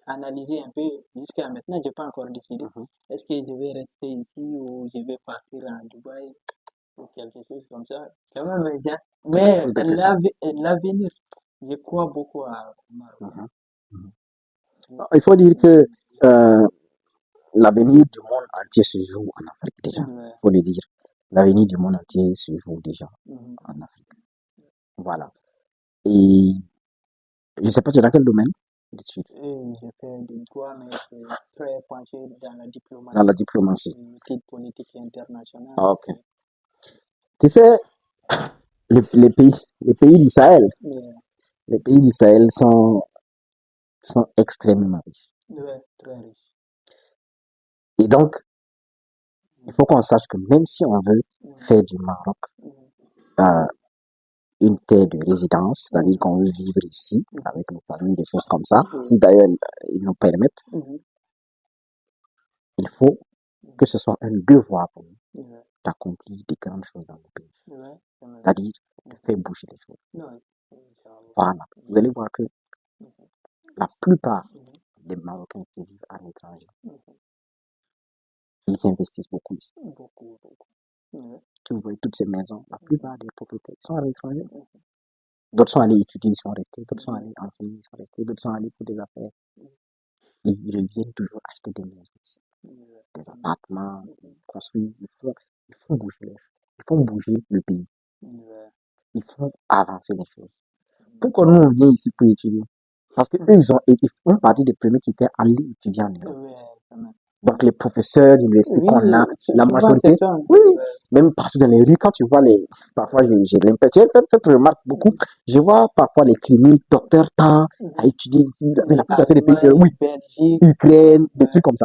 analyser un peu. Jusqu'à maintenant, j'ai pas encore décidé. Est-ce que je vais rester ici ou je vais partir à Dubaï ou quelque chose comme ça. Quand même, mais Pose des questions. l'avenir, je crois beaucoup au Maroc. Non, il faut dire que l'avenir du monde entier se joue en Afrique déjà. Ouais. Il faut le dire. L'avenir du monde entier se joue déjà Mhm. en Afrique. Voilà. Et je ne sais pas, tu es dans quel domaine d'études? J'ai fait du droit, mais c'est très penché dans la Dans diplomatie, la diplomatie. études politiques internationales. Ah, ok. Tu sais, les pays du Sahel, Ouais, les pays du Sahel sont extrêmement riches. ouais, très riche. Et donc, il faut qu'on sache que même si on veut Mhm. faire du Maroc euh, une terre de résidence, c'est-à-dire qu'on veut vivre ici avec nos familles, des choses comme ça, si d'ailleurs ils nous permettent, Mhm. il faut que ce soit un devoir pour nous Ouais, d'accomplir des grandes choses dans le pays. ouais, quand même. C'est-à-dire de faire bouger les choses. Ouais, Inch'Allah. Voilà. Vous allez voir que la plupart Mhm. des Marocains qui vivent à l'étranger, Mhm. ils investissent beaucoup ici. Beaucoup, beaucoup. Ouais. Tu vois toutes ces maisons, la plupart des propriétaires sont à l'étranger. Mhm. D'autres sont allés étudier, ils sont restés. D'autres sont allés enseigner, ils sont restés. D'autres sont allés pour des affaires. Et ils reviennent toujours acheter des maisons ici. Ouais. Des appartements, ils construisent, ils font bouger les choses. Ils font bouger le pays. Ouais. Ils font avancer les choses. Pourquoi nous, on vient ici pour étudier? Parce que eux, ils font partie des premiers qui étaient allés étudier en Europe. Ouais, quand même. Donc, les professeurs d'université Oui, qu'on a, la souvent majorité, c'est ça. oui, Ouais. même partout dans les rues, quand tu vois parfois, j'ai l'impression, j'ai fait cette remarque beaucoup, je vois parfois les cliniques, docteur Tan, à étudier ici, mais la plupart c'est des pays, Allemagne, oui, Belgique, Ukraine, des ouais. trucs comme ça.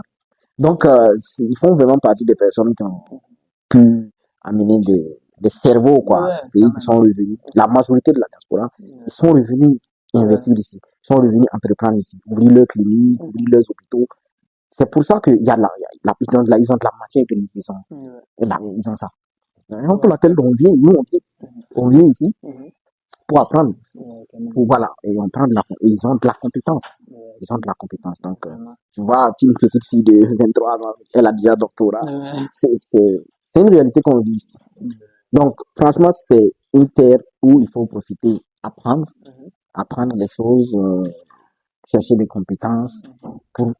Donc, ils font vraiment partie des personnes qui ont pu amener des cerveaux, quoi, Ouais, des pays quand qui même. sont revenus. La majorité de la diaspora, Ouais. ils sont revenus Ouais. investir ici. Ils sont revenus entreprendre ici, ouvrir leurs cliniques, ouvrir leurs hôpitaux. C'est pour ça qu'il y a ils ont de la matière grise, Ouais. ils ont ça. La raison pour laquelle on vient ici Mhm. pour apprendre, Ouais, quand même. voilà, et ils ont de la compétence. Ouais, Ils ont de la compétence. Donc, vraiment. tu vois, une petite fille de 23 ans, elle a déjà doctorat. Ouais. C'est une réalité qu'on vit ici. Donc, franchement, c'est une terre où il faut profiter, Mhm. apprendre les choses, chercher des compétences pour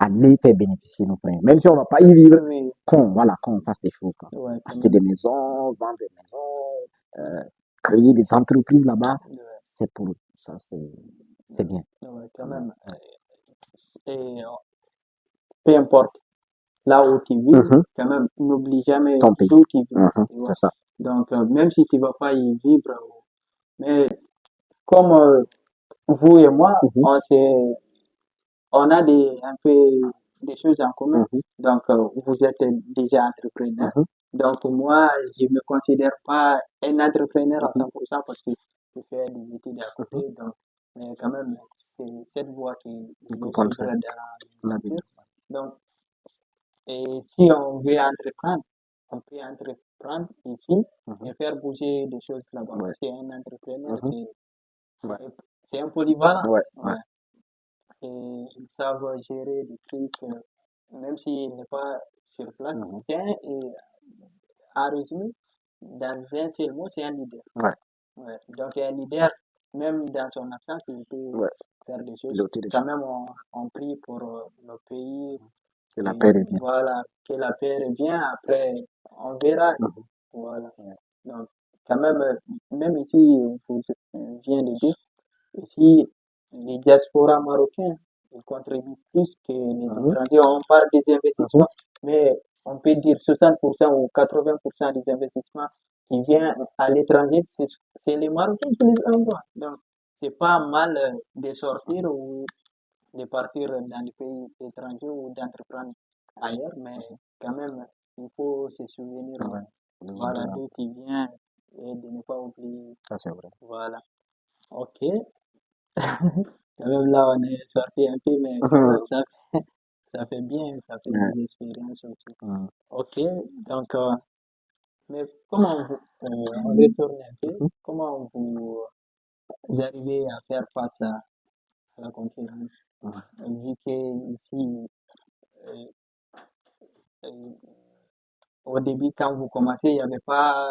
aller faire bénéficier nos frères. Même si on ne va pas y vivre, Oui, qu'on fasse des choses, quoi. ouais, quand Acheter même. des maisons, vendre des maisons, créer des entreprises là-bas, Ouais, c'est pour ça, c'est bien. ouais, quand même. Et peu importe là où tu vis, Mhm. quand même, n'oublie jamais Ton pays. d'où tu vis. Mhm. Tu vois. C'est ça. Donc, même si tu vas pas y vivre, mais comme vous et moi, Mhm. on a un peu des choses en commun. Mhm. Donc, vous êtes déjà entrepreneur. Mhm. Donc, moi, je me considère pas un entrepreneur à Mhm. 100% parce que je fais des études à côté. Donc, mais quand même, c'est cette voie que je Il faut vais prendre suivre soin dans de la vie. l'aventure. Donc, et si on veut entreprendre, on peut entreprendre ici Mhm. et faire bouger des choses là-bas. Ouais. Parce qu'un entrepreneur, Mhm. Ouais. c'est un polyvalent. Ouais. Ouais. Ouais. Et ils savent gérer des trucs, même s'il n'est pas sur place. Mhm. À résumer, dans un seul mot, c'est un leader. Ouais. Ouais. Donc, un leader, même dans son absence, il peut Ouais. faire des choses. Piloter des Quand choses. même, on prie pour le pays, Que la et paix revienne. voilà, que la paix revienne. Après, on verra. Mhm. Voilà. Ouais. Donc, quand même, même ici, vous vient de dire, ici, les diasporas marocains, ils contribuent plus que les Mhm. étrangers. On parle des Mhm. investissements, mais on peut dire 60% ou 80% des investissements qui viennent à l'étranger, c'est les Marocains qui les envoient. Donc, c'est pas mal de sortir ou de partir dans les pays étrangers ou d'entreprendre ailleurs, mais quand même, il faut se souvenir, Ouais. voilà, d'où tu viens et de ne pas oublier. Ça, c'est vrai. Voilà. Ok. Quand même là, on est sorti un peu, mais quand Mhm. même, ça fait bien, ça fait Ouais. des expériences aussi. Mhm. Ok. Donc, mais comment on retourne un peu, Mhm. comment vous arrivez à faire face la concurrence. Vu que ici, euh, euh, au début, quand vous commencez, il n'y avait pas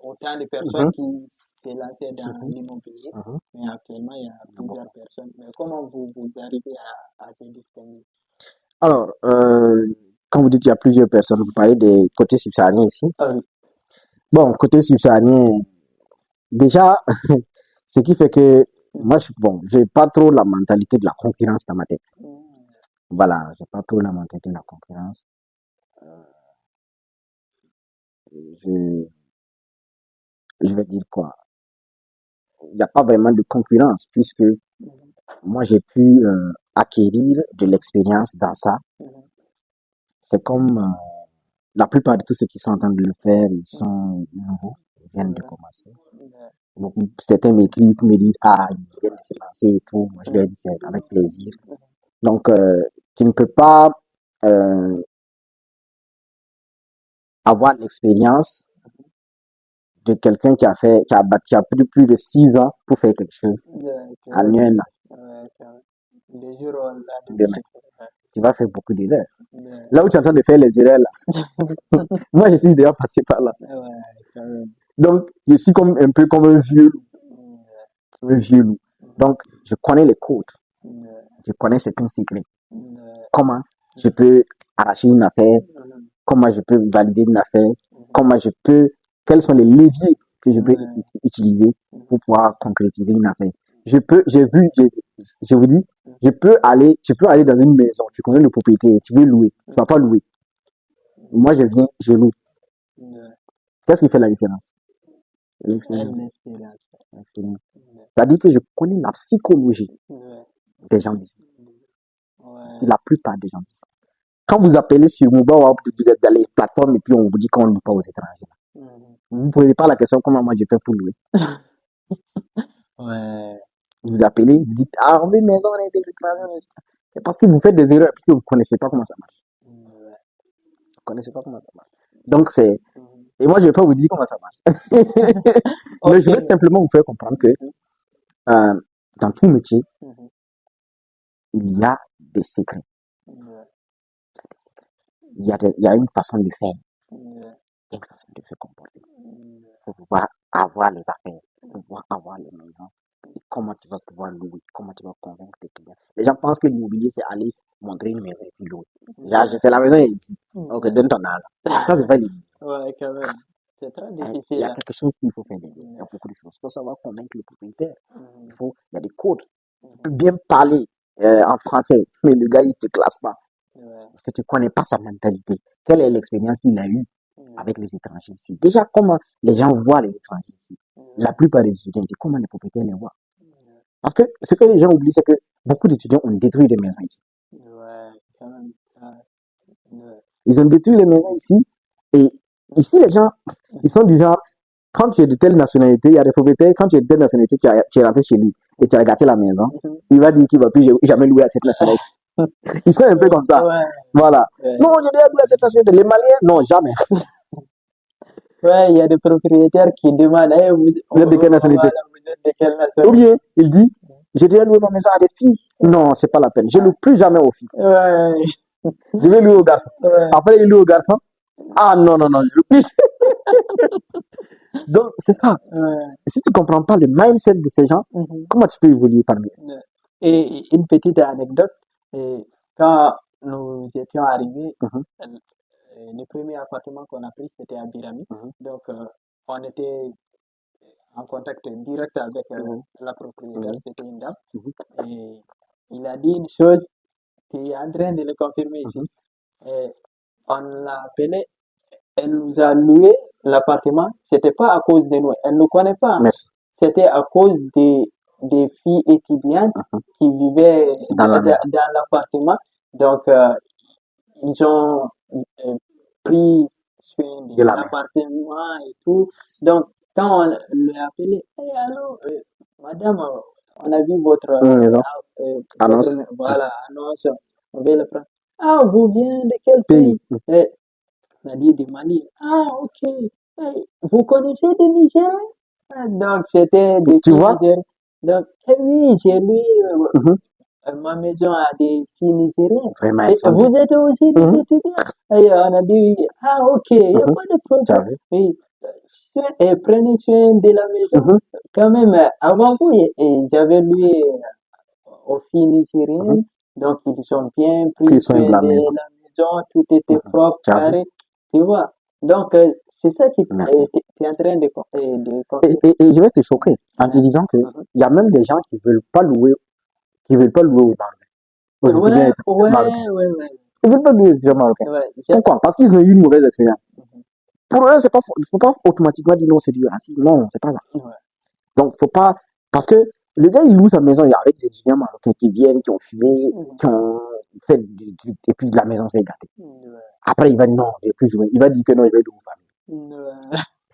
autant de personnes qui se lançaient dans l'immobilier, mais actuellement, il y a plusieurs personnes. Mais comment vous arrivez à se distinguer? Alors, quand vous dites qu'il y a plusieurs personnes, vous parlez des côtés subsahariens ici. Ah oui. Bon, côté subsaharien, déjà, ce qui fait que moi, j'ai pas trop la mentalité de la concurrence dans ma tête. Voilà, j'ai pas trop la mentalité de la concurrence. Je, je vais dire quoi? Il n'y a pas vraiment de concurrence puisque moi, j'ai pu acquérir de l'expérience dans ça. C'est comme la plupart de tous ceux qui sont en train de le faire, ils sont nouveaux, ils viennent de commencer. Donc, certains m'écrivent pour me dire, ah, ils viennent de se lancer et tout. Moi, je leur dis, c'est avec plaisir. Donc, tu ne peux pas avoir l'expérience de quelqu'un qui a plus de 6 ans pour faire quelque chose en un an. Demain. Tu vas faire beaucoup d'erreurs. Là où tu es en train de faire les erreurs, là. Moi, je suis déjà passé par là. Donc, je suis un peu comme un vieux loup. Donc, je connais les codes. Je connais certains secrets. Comment je peux arracher une affaire, comment je peux valider une affaire, quels sont les leviers que je peux utiliser pour pouvoir concrétiser une affaire. Je vous dis, tu peux aller dans une maison, tu connais le propriétaire, tu veux louer, tu vas pas louer. Moi, je loue. Qu'est-ce qui fait la différence? L'expérience. C'est-à-dire que je connais la psychologie des gens d'ici. C'est la plupart des gens d'ici. Quand vous appelez sur Mobile, vous êtes dans les plateformes et puis on vous dit qu'on ne loue pas aux étrangers. Vous ne posez pas la question comment moi je fais pour louer. Vous appelez, vous dites, ah, on veut une maison, on est des étrangers. C'est parce que vous faites des erreurs, parce que vous ne connaissez pas comment ça marche. Vous ne connaissez pas comment ça marche. Donc, et moi, je ne vais pas vous dire comment ça marche. Mais je vais simplement vous faire comprendre que dans tout métier, il y a des secrets. Il y a une façon de faire. Il y a une façon de se comporter. Pour pouvoir avoir les affaires, pour pouvoir avoir les maisons. Et comment tu vas pouvoir louer, comment tu vas convaincre tes clients. Les gens pensent que l'immobilier, c'est aller montrer une maison et puis louer. C'est la maison est ici. Donc, donne ton argent. Ça, c'est pas l'immobilier. Ouais, quand même. C'est très difficile. Il y a quelque chose qu'il faut faire derrière. Il y a beaucoup de choses. Il faut savoir convaincre le propriétaire. Il y a des codes. Tu peux bien parler en français, mais le gars, il te classe pas. Parce que tu connais pas sa mentalité. Quelle est l'expérience qu'il a eue avec les étrangers ici? Déjà, comment les gens voient les étrangers ici? La plupart des étudiants, c'est comment les propriétaires les voient. Parce que ce que les gens oublient, c'est que beaucoup d'étudiants ont détruit des maisons ici. Ils ont détruit les maisons ici. Et ici, les gens, ils sont du genre, quand tu es de telle nationalité, il y a des propriétaires, quand tu es de telle nationalité, tu es rentré chez lui et tu as gâté la maison, il va dire qu'il ne va plus jamais louer à cette nationalité. Ils sont un peu comme ça. Voilà. Non, j'ai déjà loué à cette nationalité. Les Maliens, non, jamais. Il y a des propriétaires qui demandent, vous êtes de quelle nationalité? Ou bien, il dit, j'ai déjà loué ma maison à des filles. Non, c'est pas la peine. Je ne loue plus jamais aux filles. Je vais louer aux garçons. Après, il loue aux garçons. Ah non, je ne loue plus. Donc, c'est ça. Si tu ne comprends pas le mindset de ces gens, comment tu peux évoluer parmi eux? Et une petite anecdote, quand nous étions arrivés, le premier appartement qu'on a pris, c'était à Birami. Donc, on était en contact direct avec la propriétaire, c'était une dame. Et il a dit une chose qui est en train de le confirmer ici. Et on l'a appelée, elle nous a loué l'appartement, c'était pas à cause de nous, elle ne connaît pas. C'était à cause des filles étudiantes qui vivaient dans l'appartement. Donc, ils ont pris soin de l'appartement et tout. Donc, quand on l'a appelé, allô, madame, on a vu votre annonce. Voilà, annonce, on veut le prendre. Ah, vous venez de quel pays? On a dit du Mali. Ah, ok. Vous connaissez des Nigériens? Donc, c'était des Nigériens. Donc, oui, j'ai lu, ma maison a des filles nigériennes. Vraiment, Et elles sont vous bien. êtes aussi des étudiants. Et on a dit, ah, ok, il n'y a pas de Tu as problème. vu? Oui, prenez soin de la maison. Quand même, avant vous, j'avais lu aux filles nigériennes. Donc, ils ont bien pris Pris soin soin de la de maison. la maison. Tout était propre, Tu as vu? carré. Tu vois. Donc, c'est ça qui Merci. est en train de Et construire. je vais te choquer en te disant que il y a même des gens qui veulent pas louer aux Marocains, aux étudiants marocains. Ouais. Ils veulent pas louer aux étudiants marocains. Ouais, Pourquoi? Parce qu'ils ont eu une mauvaise expérience. Pour eux, faut pas automatiquement dire non, c'est du racisme. Non, c'est pas ça. ouais. Donc, faut pas, parce que le gars, il loue sa maison avec des étudiants marocains qui viennent, qui ont fumé, qui ont fait et puis la maison s'est gâtée. Ouais. Après, il va dire non, je vais plus jouer. Il va dire que non, il va louer aux familles.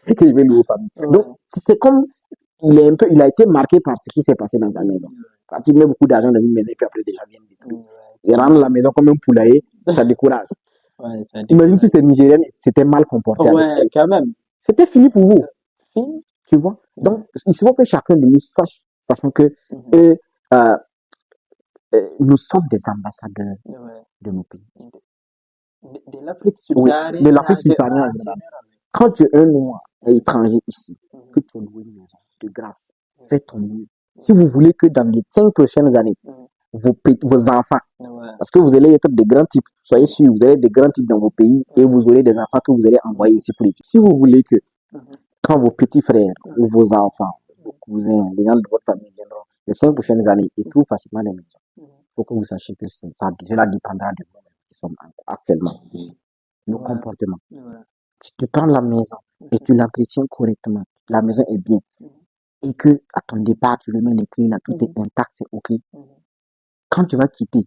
Ouais. Qu'il veut louer aux familles. Donc, c'est comme, il a été marqué par ce qui s'est passé dans sa maison. Quand il met beaucoup d'argent dans une maison, et puis après, les gens viennent détruire. Ils rendent la maison comme un poulailler, ça décourage. Ouais, ça Imagine si ces Nigériennes s'étaient mal comportés avec Ouais, elle. quand même. C'était fini pour vous. Fini. Tu vois? Donc, il faut que chacun de nous sache, sachant que nous sommes des ambassadeurs de nos pays. De l'Afrique subsaharienne. De l'Afrique subsaharienne. Quand tu es un noir étranger ici, que tu as loué une maison, de grâce, fais ton mieux. Si vous voulez que dans les 5 prochaines années, vos enfants, parce que vous allez être des grands types, soyez sûrs, vous allez être des grands types dans vos pays et vous aurez des enfants que vous allez envoyer ici pour l'étude. Si vous voulez que quand vos petits frères ou vos enfants, vos cousins, les gens de votre famille viendront les 5 prochaines années et trouvent facilement des maisons, il faut que vous sachiez que cela dépendra de nous qui sommes actuellement ici. Nos comportements. Si tu prends la maison et tu l'entretiens correctement, la maison est bien, et que à ton départ, tu remets les clés, là, tout est intact, c'est ok. Quand tu vas quitter,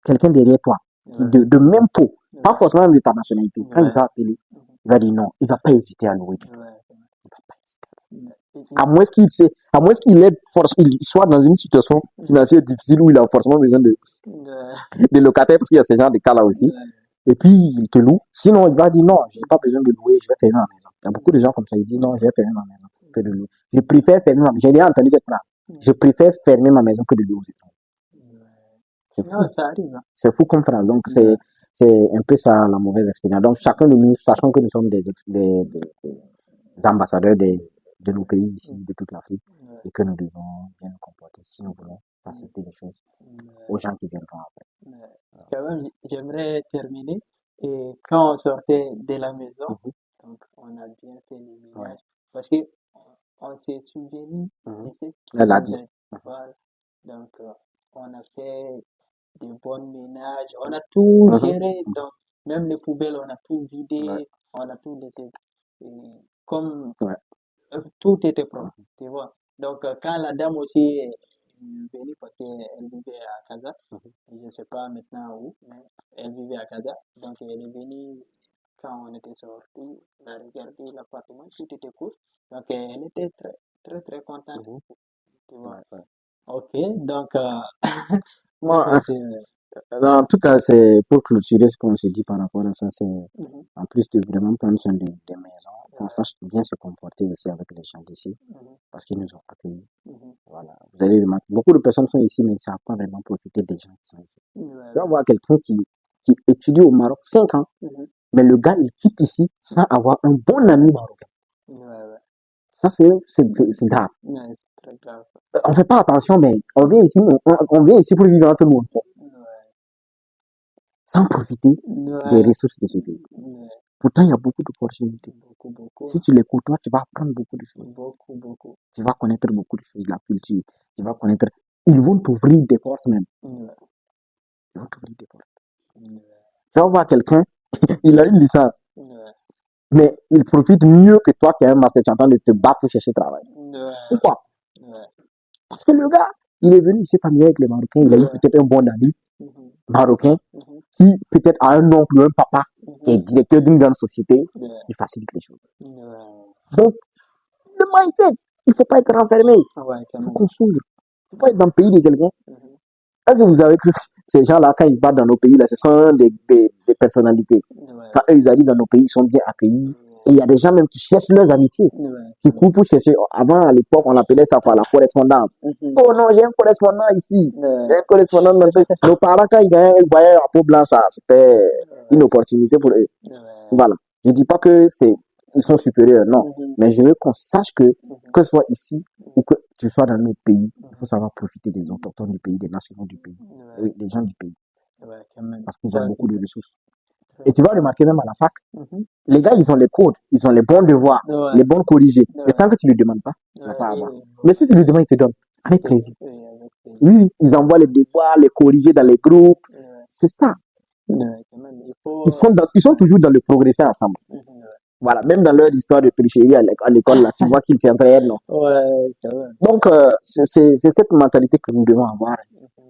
quelqu'un derrière toi, de même peau, pas forcément de ta nationalité, quand il va appeler, il va dire non, il va pas hésiter à louer du tout. Il va pas hésiter. À moins qu'il soit dans une situation financière difficile où il a forcément besoin de locataires, parce qu'il y a ce genre de cas-là aussi. Et puis, il te loue. Sinon, il va dire non, j'ai pas besoin de louer, je vais fermer ma maison. Il y a beaucoup de gens comme ça, ils disent non, je vais fermer ma maison que de louer. Je préfère fermer ma maison. J'ai déjà entendu cette phrase. Je préfère fermer ma maison que de louer aux étrangers. C'est fou. Ça arrive. C'est fou comme phrase. Donc, c'est un peu ça la mauvaise expérience. Donc, chacun de nous, sachant que nous sommes des ambassadeurs de nos pays ici, de toute l'Afrique, et que nous devons bien nous comporter si nous voulons faciliter les choses aux gens qui viendront après. Quand même, j'aimerais terminer. Et quand on sortait de la maison, donc on a bien fait le ménage. Parce que on s'est souvenu de ce Elle a dit. Voilà. Donc, on a fait des bons ménages, on a tout géré. Donc, même les poubelles, on a tout vidé, on a tout laissé. Comme tout était propre, tu vois. Donc, quand la dame aussi est venue, parce qu'elle vivait à Casa, je ne sais pas maintenant où, mais elle vivait à Casa. Donc, elle est venue quand on était sortis, elle a regardé l'appartement, tout était cool. Donc, elle était très contente. Tu vois. Ok, donc, Moi, en tout cas, c'est pour clôturer ce qu'on se dit par rapport à ça, c'est en plus de vraiment prendre soin des maisons, qu'on sache bien se comporter aussi avec les gens d'ici, parce qu'ils nous ont accueillis. Voilà. Vous allez remarquer, beaucoup de personnes sont ici, mais ils ne savent pas vraiment profiter des gens qui sont ici. Tu vas voir quelqu'un qui étudie au Maroc 5 ans, mais le gars, il quitte ici sans avoir un bon ami marocain. Ça, c'est grave. Très grave. On fait pas attention, mais on vient ici pour vivre entre nous. Sans profiter des ressources de ce pays. Pourtant, il y a beaucoup d'opportunités. Si tu les côtoies, tu vas apprendre beaucoup de choses. Tu vas connaître beaucoup de choses, la culture. Tu vas connaître. Ils vont t'ouvrir des portes même. Ils vont t'ouvrir des portes. Tu vas voir quelqu'un, il a une licence. Mais il profite mieux que toi qui as un master, tu es en train de te battre pour chercher travail. Pourquoi? Parce que le gars, il est venu ici familier avec les Marocains, il a eu peut-être un bon ami marocain qui peut-être a un oncle ou un papa qui est directeur d'une grande société qui facilite les choses. Donc, le mindset, il ne faut pas être renfermé. Il faut qu'on s'ouvre. Il ne faut pas être dans le pays de quelqu'un. Est-ce que vous avez cru que ces gens-là, quand ils partent dans nos pays, là, ce sont des personnalités. Quand eux, ils arrivent dans nos pays, ils sont bien accueillis. Et il y a des gens même qui cherchent leurs amitiés, qui courent pour chercher. Avant, à l'époque, on appelait ça par la correspondance. Oh non, j'ai un correspondant ici. J'ai un correspondant dans le truc. Nos parents, quand ils voyaient un peau blanche, c'était une opportunité pour eux. Voilà. Je dis pas que ils sont supérieurs, non. Mais je veux qu'on sache que ce soit ici ou que tu sois dans notre pays, il faut savoir profiter des autochtones du pays, des nationaux du pays, oui, des gens du pays. Parce qu'ils ont beaucoup de ressources. Et tu vas remarquer même à la fac, les gars, ils ont les codes, ils ont les bons devoirs, les bons corrigés. Mais tant que tu ne lui demandes pas, tu ne vas pas avoir. Mais si tu lui demandes, il te donne. Avec plaisir. Oui, ils envoient les devoirs, les corrigés dans les groupes. C'est ça. Ils sont toujours dans le progresser ensemble. Voilà, même dans leur histoire de tricherie à l'école, là, tu vois qu'ils s'entraident, non? Donc, c'est cette mentalité que nous devons avoir.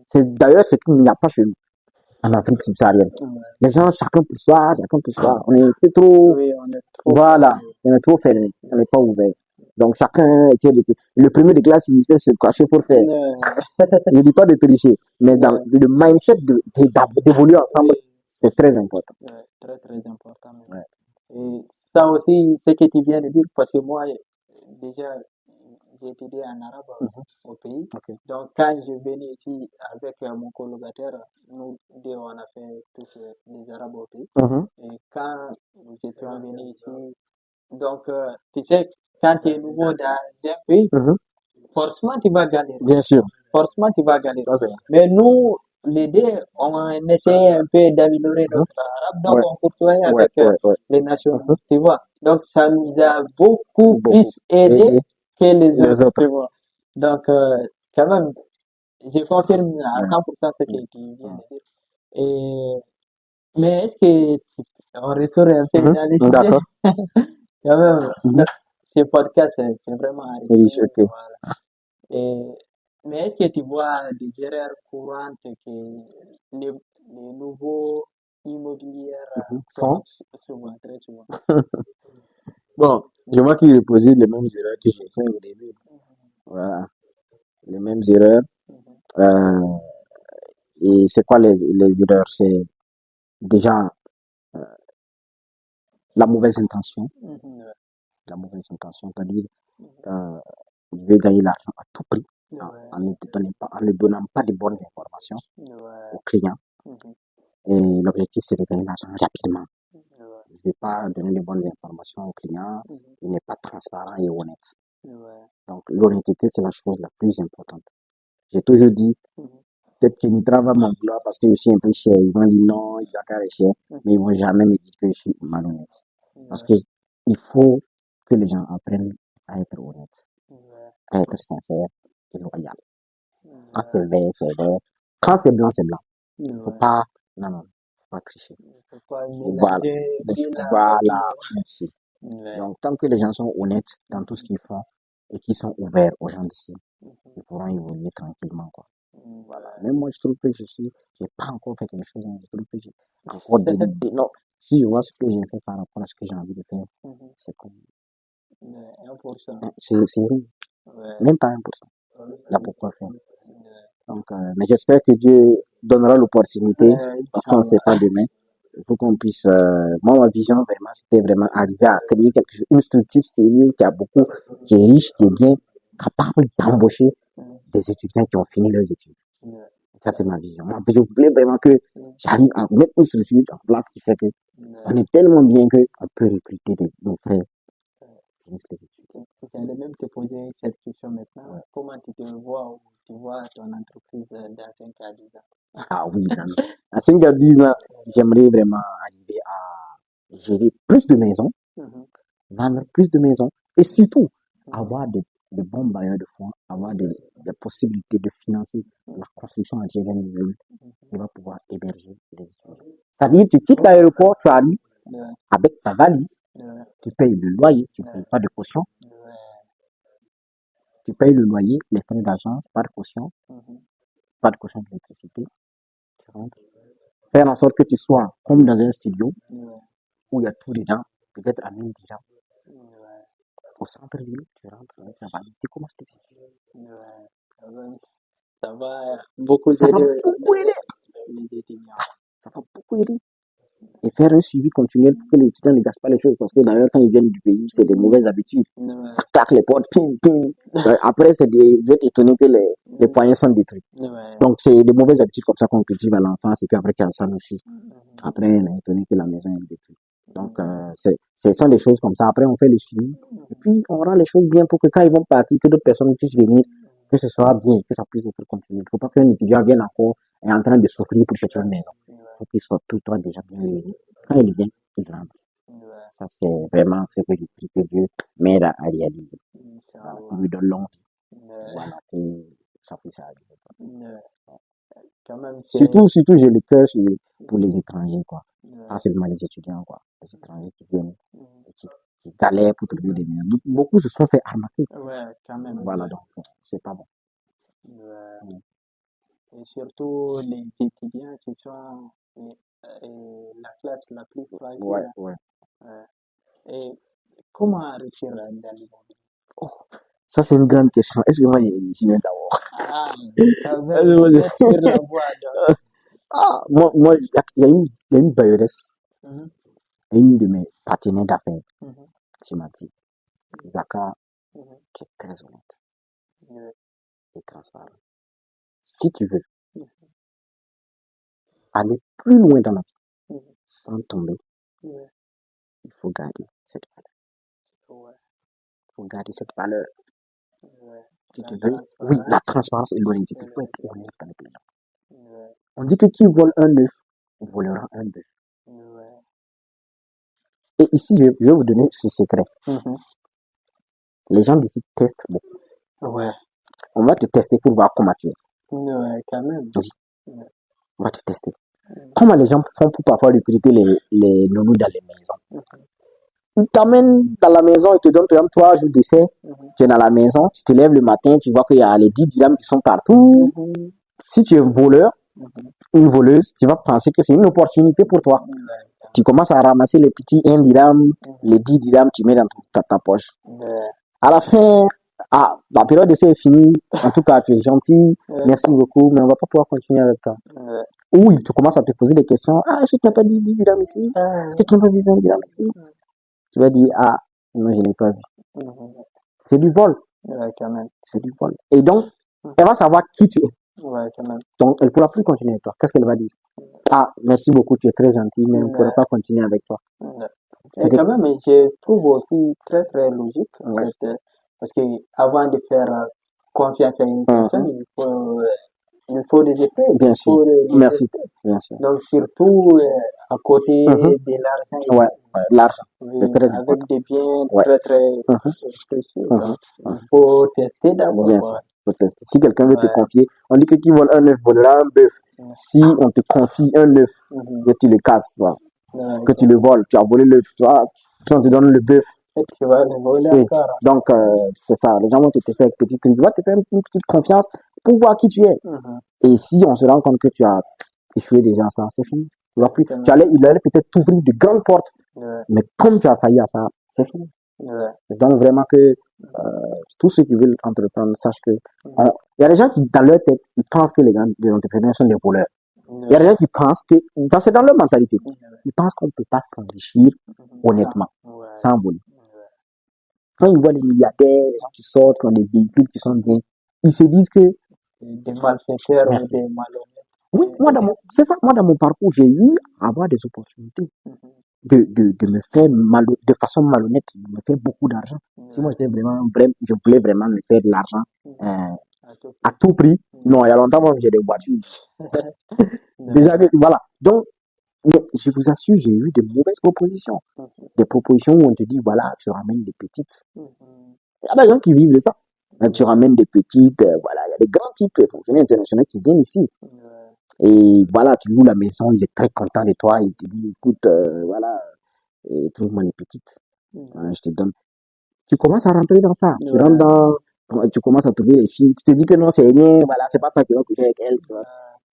C'est d'ailleurs ce qu'il n'y a pas chez nous, en Afrique subsaharienne. Les gens, chacun pour soi. On est trop, voilà, on est trop fermé, on n'est pas ouvert. Donc, chacun tient le premier de classe, il sait se cacher pour faire. Je ne dis pas de tricher, mais dans le mindset d'évoluer ensemble, c'est très important. Très, très important. Et ça aussi, ce que tu viens de dire, parce que moi, déjà, j'ai étudié en arabe au pays. Donc, quand je venais ici avec mon colocataire, nous deux, on a fait tous les arabes au pays. Et quand nous étions venus ici, donc, tu sais, quand tu es nouveau dans un pays, forcément, tu vas galérer. Bien sûr. Forcément, tu vas galérer. Mais nous, les deux, on essayait un peu d'améliorer notre arabe, donc on côtoyait avec les nationaux, tu vois. Donc, ça nous a beaucoup plus aidé que les autres, tu vois. Donc, quand même, je confirme à 100% ce que tu viens de dire. Mais est-ce que on retourne un peu dans les sujets? Quand même, ce podcast, c'est vraiment enrichissant. Voilà. Mais est-ce que tu vois des erreurs courantes que les nouveaux immobiliers font souvent, très souvent? Bon, je vois qu'ils reproduisent les mêmes erreurs que j'ai fait au début. Voilà, les mêmes erreurs. Et c'est quoi les erreurs? C'est déjà la mauvaise intention. La mauvaise intention, c'est-à-dire il veut gagner l'argent à tout prix en ne donnant pas de bonnes informations aux clients. Et l'objectif, c'est de gagner l'argent rapidement. Il ne veut pas donner de bonnes informations aux clients. Il n'est pas transparent et honnête. Donc, l'honnêteté, c'est la chose la plus importante. J'ai toujours dit, peut-être que Nitra va m'en vouloir parce que je suis un peu cher. Ils vont dire non, il va carrer cher, mais ils vont jamais me dire que je suis malhonnête. Parce que il faut que les gens apprennent à être honnêtes, à être sincères et loyal. Quand c'est vert, c'est vert. Quand c'est blanc, c'est blanc. Il ne faut pas, non, faut pas tricher. Voilà, merci. Donc, tant que les gens sont honnêtes dans tout ce qu'ils font et qu'ils sont ouverts aux gens d'ici, ils pourront évoluer tranquillement, quoi. Voilà. Même moi, je trouve que j'ai pas encore fait quelque chose, je trouve que j'ai encore non. Si je vois ce que j'ai fait par rapport à ce que j'ai envie de faire, c'est comme 1%. C'est rien. Même pas 1%. Il y a pourquoi faire. Donc, mais j'espère que Dieu donnera l'opportunité parce qu'on ne sait pas demain. Il faut qu'on puisse, moi, ma vision, vraiment, c'était vraiment arriver à créer quelque chose, une structure sérieuse qui est riche, qui est bien capable d'embaucher des étudiants qui ont fini leurs études. Ça, c'est ma vision. Moi, je voulais vraiment que j'arrive à mettre une structure en place qui fait que on est tellement bien qu'on peut recruter nos frères qui finissent les études. J'allais même te poser cette question maintenant. Comment tu te vois ou tu vois ton entreprise dans 5 à 10 ans? Ah oui, à 5 à 10 ans, j'aimerais vraiment arriver à gérer plus de maisons, vendre plus de maisons et surtout avoir de bons bailleurs de fonds, avoir des possibilités de financer la construction entière d'un immeuble qui va pouvoir héberger les étudiants. C'est-à-dire, tu quittes l'aéroport, tu arrives avec ta valise, tu payes le loyer, tu ne payes pas de caution, tu payes le loyer, les frais d'agence, pas de caution d'électricité, tu rentres. Faire en sorte que tu sois comme dans un studio où il y a tout dedans, peut-être à 1000 dirhams. Au centre-ville, tu rentres avec la valise, tu commences tes études. Ça va beaucoup aider. Ça va beaucoup aider. et faire un suivi continuel pour que les étudiants ne gâchent pas les choses. Parce que d'ailleurs, quand ils viennent du pays, c'est des mauvaises habitudes. Ça claque les portes, pim, pim. Après, vous êtes étonné que les poignets sont détruits. Donc, c'est des mauvaises habitudes comme ça qu'on cultive à l'enfance et puis après qu'elle s'en aussi. Après, on est étonné que la maison est détruite. Donc, ce sont des choses comme ça. Après, on fait le suivi. Et puis, on rend les choses bien pour que quand ils vont partir, que d'autres personnes puissent venir, que ce soit bien, que ça puisse être continué. Il ne faut pas qu'un étudiant vienne encore et en train de souffrir pour chercher une maison. Il faut qu'il soit tout le temps déjà bien réuni. Quand il vient, il rentre. Ça, c'est vraiment ce que je prie que Dieu m'aide à réaliser. Voilà, qu'il lui donne l'envie. Voilà, que ça puisse arriver. Surtout, j'ai le cœur pour les étrangers, quoi. Pas seulement les étudiants, quoi. Les étrangers qui viennent et qui galèrent pour trouver des maisons. Beaucoup se sont fait arnaquer. Voilà, donc, c'est pas bon. Et surtout, les étudiants, ce sont la classe la plus fragile. Et comment réussir dans l'immobilier? Ça, c'est une grande question. Est-ce que moi, j'y viens d'abord? Moi, il y a une bailleuresse, une de mes partenaires d'affaires, qui m'a dit, Zaka, tu es très honnête et transparent. Si tu veux aller plus loin dans la vie, sans tomber, il faut garder cette valeur. Il faut garder cette valeur. Si tu veux, oui, la transparence et l'honnêteté, il faut être honnête avec les gens. On dit que qui vole un œuf, volera un bœuf. Et ici, je vais vous donner ce secret. Les gens d'ici testent beaucoup. On va te tester pour voir comment tu es. Quand même. Oui. On va te tester. Comment les gens font pour parfois recruter les nounous dans les maisons? Ils t'amènent dans la maison, ils te donnent par exemple 3 jours d'essai. Tu es dans la maison, tu te lèves le matin, tu vois qu'il y a les 10 dirhams qui sont partout. Si tu es un voleur, une voleuse, tu vas penser que c'est une opportunité pour toi. Tu commences à ramasser les petits 1 dirham, les 10 dirhams, tu mets dans ta poche. À la fin, la période d'essai est finie. En tout cas, tu es gentil, merci beaucoup, mais on va pas pouvoir continuer avec toi. Ou il te commence à te poser des questions. Est-ce que tu n'as pas dit 10 dirhams ici? Est-ce que tu n'as pas vu 20 dirhams ici? Tu vas dire, non, je n'ai pas vu. C'est du vol. C'est du vol. Et donc, elle va savoir qui tu es. Donc, elle ne pourra plus continuer avec toi. Qu'est-ce qu'elle va dire? Merci beaucoup, tu es très gentil, mais on ne pourra pas continuer avec toi. C'est quand même, je trouve aussi très, très logique. Parce que avant de faire confiance à une personne, il faut des effets. Bien sûr. Merci. Bien sûr. Donc, surtout à côté de l'argent. L'argent. C'est très important. Avec des biens très, très précieux. Il faut tester d'abord. Bien sûr. Faut tester. Si quelqu'un veut te confier, on dit que qui vole un œuf volera un bœuf. Si on te confie un œuf, que tu le casses, que tu le voles, tu as volé l'œuf, tu vois, on te donne le bœuf. Tu vas le voler encore. Donc, c'est ça. Les gens vont te tester avec petit truc. Tu vas te faire une petite confiance pour voir qui tu es. Et si on se rend compte que tu as échoué déjà à ça, c'est fini. Tu vas plus. Il allait peut-être t'ouvrir de grandes portes. Mais comme tu as failli à ça, c'est fini. Donc, vraiment que tous ceux qui veulent entreprendre sachent que il y a des gens qui, dans leur tête, ils pensent que les entrepreneurs sont des voleurs. Il y a des gens qui pensent que, c'est dans leur mentalité, ils pensent qu'on ne peut pas s'enrichir honnêtement, sans voler. Quand ils voient les milliardaires, les gens qui sortent, qui ont des véhicules qui sont bien, ils se disent que des malfaiteurs ou des malhonnêtes. Oui, c'est ça. Moi, dans mon parcours, j'ai eu à avoir des opportunités de me faire de façon malhonnête, de me faire beaucoup d'argent. Si moi, je voulais vraiment me faire de l'argent à tout prix. Non, il y a longtemps, moi, j'ai des voitures. Déjà, voilà. Donc, mais je vous assure, j'ai eu de mauvaises propositions. Des propositions où on te dit, voilà, tu ramènes des petites. Il y a des gens qui vivent de ça. Tu ramènes des petites, voilà, il y a des grands types de fonctionnaires internationaux qui viennent ici. Et voilà, tu loues la maison, il est très content de toi, il te dit, écoute, voilà, trouve-moi les petites. Je te donne. Tu commences à rentrer dans ça. Tu rentres tu commences à trouver les filles. Tu te dis que non, c'est rien, voilà, c'est pas toi qui vas coucher avec elle.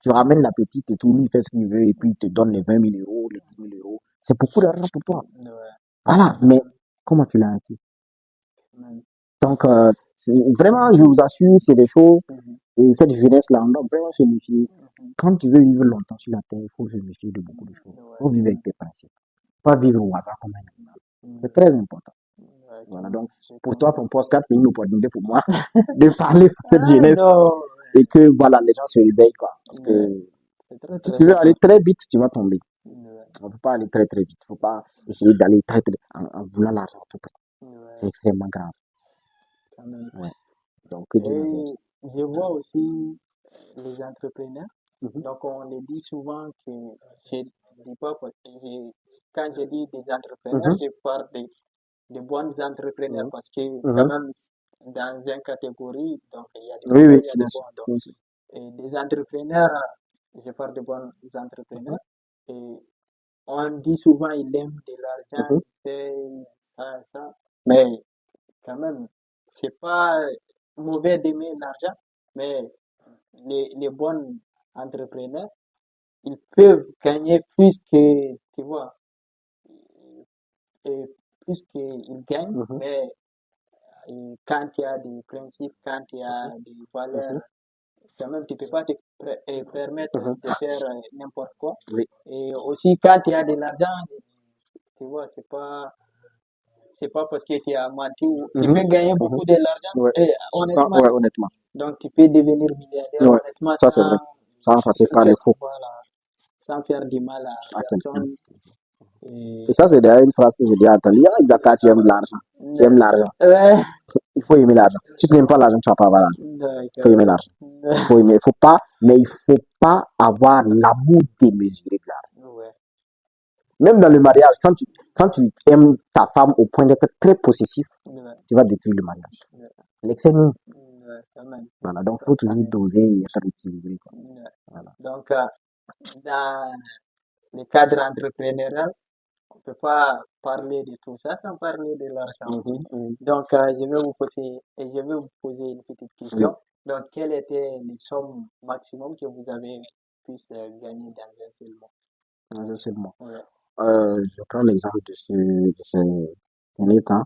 Tu ramènes la petite et tout, lui, il fait ce qu'il veut, et puis il te donne les 20 000 euros, les 10 000 euros. C'est beaucoup d'argent pour toi. Voilà, mais comment tu l'as acquis? Donc, vraiment, je vous assure, c'est des choses, et cette jeunesse-là, on doit vraiment se méfier. Quand tu veux vivre longtemps sur la terre, il faut réfléchir de beaucoup de choses. Il faut vivre avec tes principes. Pas vivre au hasard comme un animal. C'est très important. Voilà, donc, pour toi, ton podcast, c'est une opportunité pour moi de parler à cette jeunesse et que, voilà, les gens se réveillent, quoi. Parce que si tu veux aller très vite, tu vas tomber. On ne peut pas aller très, très vite. Il ne faut pas essayer d'aller très, très en voulant l'argent. C'est extrêmement grave. Ouais. Donc, que Dieu nous aide. Je vois aussi les entrepreneurs. Donc, on les dit souvent que je dis pas, quand je dis des entrepreneurs, je parle de bons entrepreneurs parce que quand même, dans une catégorie, donc il y a des bons, il y a des bons. Donc, et des entrepreneurs, je parle de bons entrepreneurs, et on dit souvent ils aiment de l'argent, ils payent ça, mais quand même, c'est pas mauvais d'aimer l'argent, mais les bons entrepreneurs, ils peuvent gagner plus que, tu vois, et plus qu'ils gagnent, mais quand il y a des principes, quand il y a des valeurs, quand même, tu ne peux pas te permettre de faire n'importe quoi. Et aussi, quand il y a de l'argent, tu vois, c'est pas parce que tu as menti ou tu peux gagner beaucoup de l'argent, honnêtement. Donc, tu peux devenir milliardaire, honnêtement, ça c'est vrai. Sans passer par les faux. Voilà, sans faire du mal à personne. Et ça, c'est d'ailleurs une phrase que j'ai dit à Anthony. Zaka, tu aimes l'argent. Tu aimes l'argent. Il faut aimer l'argent. Si tu n'aimes pas l'argent, tu vas pas avoir l'argent. Il faut aimer l'argent. Il faut aimer. Mais il faut pas avoir l'amour démesuré de l'argent. Même dans le mariage, quand tu aimes ta femme au point d'être très possessif, tu vas détruire le mariage. L'excès nuit. Voilà, donc il faut toujours doser et être équilibré. Voilà. Donc, dans le cadre entrepreneurial, on ne peut pas parler de tout ça sans parler de l'argent aussi. Donc, je vais vous poser une petite question. Donc, quelles étaient les sommes maximum que vous avez pu gagner dans un seul mois? Dans un seul mois. Je prends l'exemple de ce dernier temps.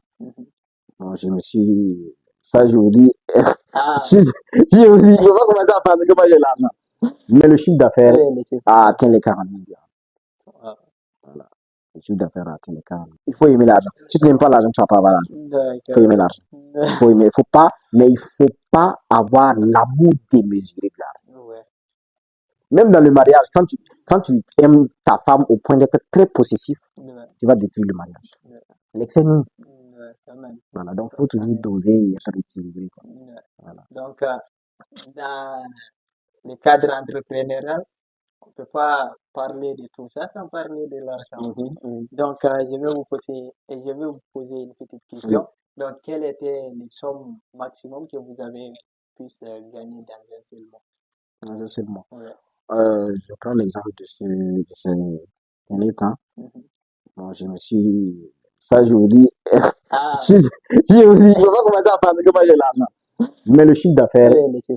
Bon, je me suis... Ça, je vous dis... je vous dis, je vais pas commencer à parler que moi j'ai l'argent. Mais le chiffre d'affaires a atteint les 40 000 dirhams. Voilà. Le chiffre d'affaires a atteint les 40 000. Il faut aimer l'argent. Si tu n'aimes pas l'argent, tu vas pas avoir l'argent. Il faut aimer l'argent. Il faut pas avoir l'amour démesuré de l'argent. Même dans le mariage, quand tu aimes ta femme au point d'être très possessif, tu vas détruire le mariage. L'excès nuit. Voilà, donc il faut toujours doser et être équilibré. Voilà. Donc, dans le cadre entrepreneurial, on ne peut pas parler de tout ça sans parler de l'argent aussi. Donc, je vais vous poser une petite question. Donc, quelles étaient les sommes maximum que vous avez pu gagner dans un seul mois? Dans un seul mois. Je prends l'exemple de ce dernier temps. Bon, je me suis... Ça, je vous dis... je vous dis, je vais pas commencer à parler que moi j'ai l'argent. Mais le chiffre d'affaires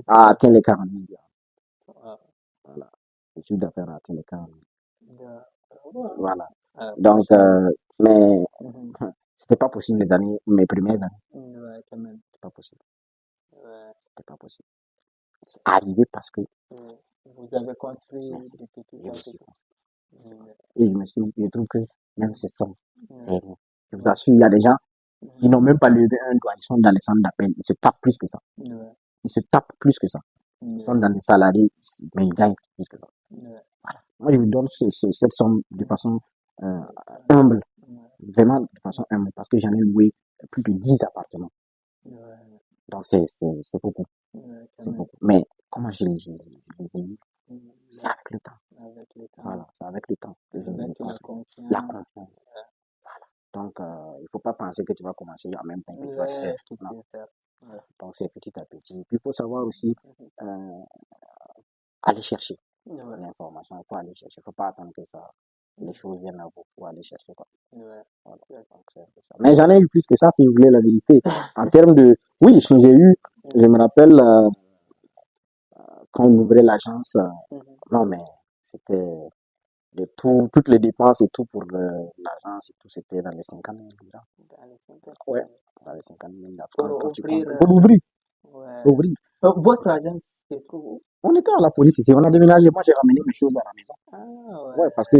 a atteint les 40 000 dirhams. Voilà. Le chiffre d'affaires a atteint les 40 000. Voilà. Donc, mais c'était pas possible mes premières années. C'était pas possible. C'était pas possible. C'est arrivé parce que vous avez construit des petits et je trouve que même ces sommes, c'est rien. Je vous assure, il y a des gens qui n'ont même pas levé un doigt, ils sont dans les centres d'appel, ils se tapent plus que ça. Ils se tapent plus que ça. Ils sont dans les salariés, mais ils gagnent plus que ça. Voilà. Moi, je vous donne cette somme de façon humble, vraiment de façon humble, parce que j'en ai loué plus de 10 appartements. Donc, c'est beaucoup. C'est beaucoup. Mais comment je les ai eu? C'est avec le temps. Voilà, c'est avec le temps que je les ai construits. La confiance. Voilà. Donc, il ne faut pas penser que tu vas commencer en même temps que tu vas te faire. Donc, c'est petit à petit. Puis, il faut savoir aussi aller chercher l'information. Il faut aller chercher. Il ne faut pas attendre que les choses viennent à vous pour aller chercher. Quoi. Voilà. Donc, c'est ça. Mais j'en ai eu plus que ça, si vous voulez la vérité. En termes de... Oui, j'ai eu... Je me rappelle... quand on ouvrait l'agence, non mais c'était toutes les dépenses et tout pour l'agence et tout, c'était dans les 50 000 dirhams. Ouais, dans les 50 000 pour ouvrir. Votre agence se trouve où? On était à la police ici, on a déménagé. Moi, j'ai ramené mes choses à la maison. Ah, Ouais, parce que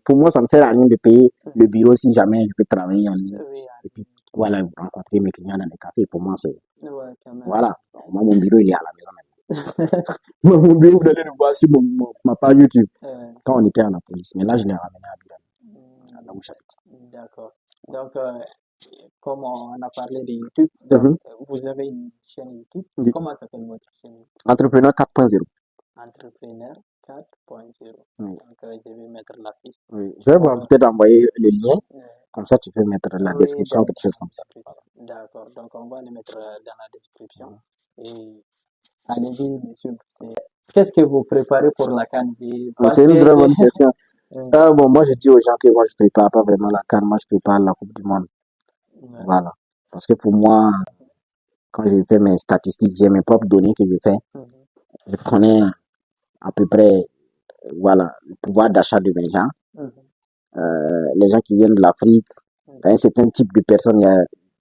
pour moi, ça ne sert à rien de payer le bureau si jamais je peux travailler en ligne. Oui, Et puis, voilà, rencontrer mes clients dans les cafés. Pour moi, c'est, ouais, quand même. voilà. Moi, mon bureau, il est à la maison maintenant. Mon bureau, vous allez le voir sur ma page YouTube. Quand on était à la police. Mais là, je l'ai ramené à Biran, là où j'habite. D'accord. Donc, comme on a parlé de YouTube, donc, vous avez une chaîne YouTube. Oui. Comment s'appelle votre chaîne? Entrepreneur 4.0. Entrepreneur 4.0. Oui. Donc, je vais mettre l'affiche. Oui. Je vais peut-être envoyer le lien. Comme ça, tu peux mettre la Oui, description, quelque chose comme ça. D'accord. Donc, on va le mettre dans la description. Et allez-y, monsieur. Qu'est-ce que vous préparez pour la CAN? C'est une très bonne question. Bon, moi, je dis aux gens que moi, je prépare pas vraiment la CAN. Moi, je prépare la Coupe du Monde. Voilà. Parce que pour moi, quand je fais mes statistiques, j'ai mes propres données que je fais. Je connais à peu près, voilà, le pouvoir d'achat de mes gens. Les gens qui viennent de l'Afrique, un certain type de personnes, il y a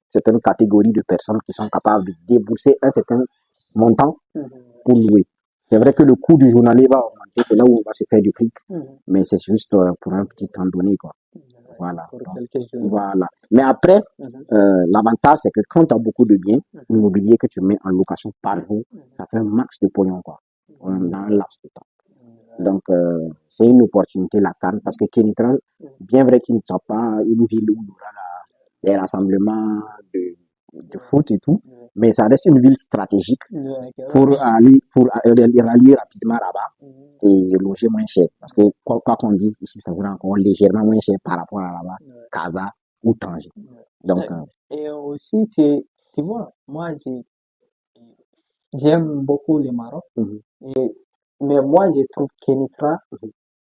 certaines catégories de personnes qui sont capables de débourser un certain montant pour louer. C'est vrai que le coût du journalier va augmenter, c'est là où on va se faire du fric, mais c'est juste pour un petit temps donné, quoi. Voilà. Donc, voilà. Mais après, l'avantage, c'est que quand tu as beaucoup de biens immobiliers que tu mets en location par jour, ça fait un max de pognon, quoi, dans un laps de temps. Donc, c'est une opportunité, la CAN, parce que Kenitran, bien vrai qu'il ne soit pas une ville où il y aura les rassemblements de foot et tout, mais ça reste une ville stratégique pour rallier rapidement là-bas et loger moins cher. Parce que, quoi qu'on dise, ici, ça sera encore légèrement moins cher par rapport à là-bas, Casa ou Tanger. Donc, et aussi, tu vois, moi, j'aime beaucoup le Maroc, mais moi, je trouve Kenitra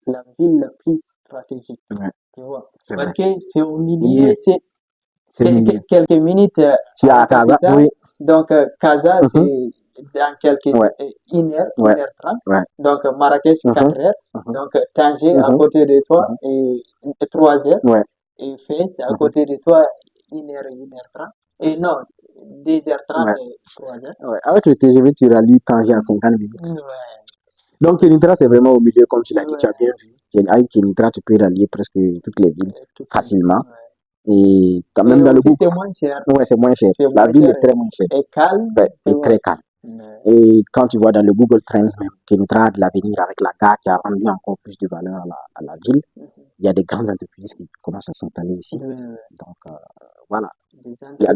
la ville la plus stratégique. Tu vois, parce que c'est au milieu, c'est quelques minutes tu as Casa, oui. Donc, Casa, c'est dans une heure 30. Donc, Marrakech, 4 heures. Donc, Tanger, à côté de toi, et 3 heures. Et Fès, à côté de toi, 1 heure, 1 heure 30. Et non, 2 heures 30 et 3 heures. Avec le TGV, tu rallies Tanger en 50 minutes. Donc, Kenitra, c'est vraiment au milieu, comme tu l'as dit, tu as bien vu. Avec Kenitra, tu peux rallier presque toutes les villes facilement. Et quand même, dans le Google. C'est moins cher. Ouais, c'est moins cher. La ville est très moins chère. Et calme. Et très calme. Et quand tu vois dans le Google Trends même, Kenitra a de l'avenir avec la gare qui a rendu encore plus de valeur à la ville. Il y a des grandes entreprises qui commencent à s'installer ici. Donc, voilà. Il y a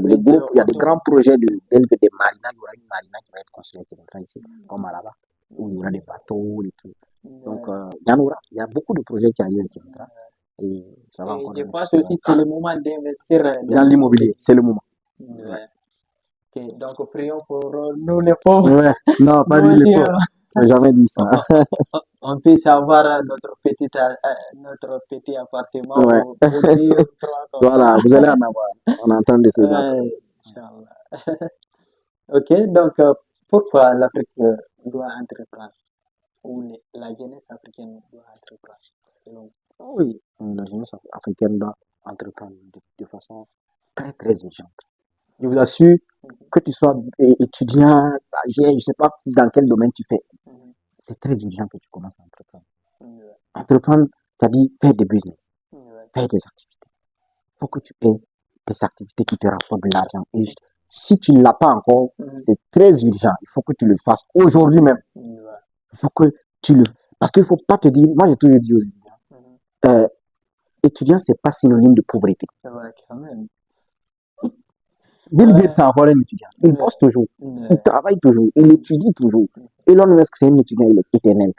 des grands projets tels que des marinas. Il y aura une marina qui va être construite à Kenitra ici, comme à là-bas, où il y aura des bateaux et tout. Donc, il y en aura. Il y a beaucoup de projets qui arrivent à Kenitra. Et ça va encore. Je pense aussi que c'est le moment d'investir dans l'immobilier. C'est le moment. Okay. Donc, prions pour nous les pauvres. Non, pas nous les pauvres. Je n'ai jamais dit ça. On puisse avoir notre petit appartement. Voilà, vous allez en avoir. On entend de ces Ok, donc pourquoi l'Afrique doit entreprendre? Ou la jeunesse africaine doit entreprendre, selon vous? Oui, la jeunesse africaine doit entreprendre de façon très, très urgente. Je vous assure que tu sois étudiant, stagiaire, je ne sais pas dans quel domaine tu fais. C'est très urgent que tu commences à entreprendre. Entreprendre, ça dit faire des business, faire des activités. Il faut que tu aies des activités qui te rapportent de l'argent. Et si tu ne l'as pas encore, c'est très urgent. Il faut que tu le fasses aujourd'hui même. Il faut que tu le... Parce qu'il ne faut pas te dire... Moi, j'ai toujours dit aux étudiants, étudiant, ce n'est pas synonyme de pauvreté. C'est vrai, quand même. Bill Gates, c'est encore un étudiant. Il bosse toujours. Il travaille toujours. Il étudie toujours. Elon Musk, c'est un étudiant, il est éternel.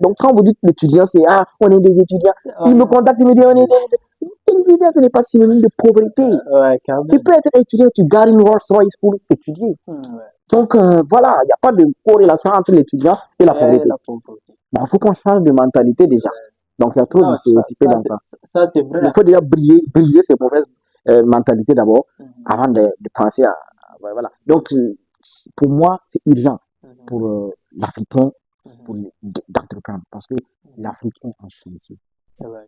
Donc, quand vous dites l'étudiant, c'est on est des étudiants. Il me contacte, il me dit on est des étudiants. Ce n'est pas synonyme de pauvreté. Tu peux être étudiant, tu gares une Rolls Royce pour étudier. Donc, voilà, il n'y a pas de corrélation entre l'étudiant et la pauvreté. Il faut qu'on change de mentalité déjà. Donc, il y a trop de stéréotypes dans ça. Ça, c'est vrai. Il faut déjà briser ces mauvaises mentalités d'abord avant de penser à... Voilà. Donc, pour moi, c'est urgent pour l'Africain d'entreprendre parce que l'Afrique est en chantier.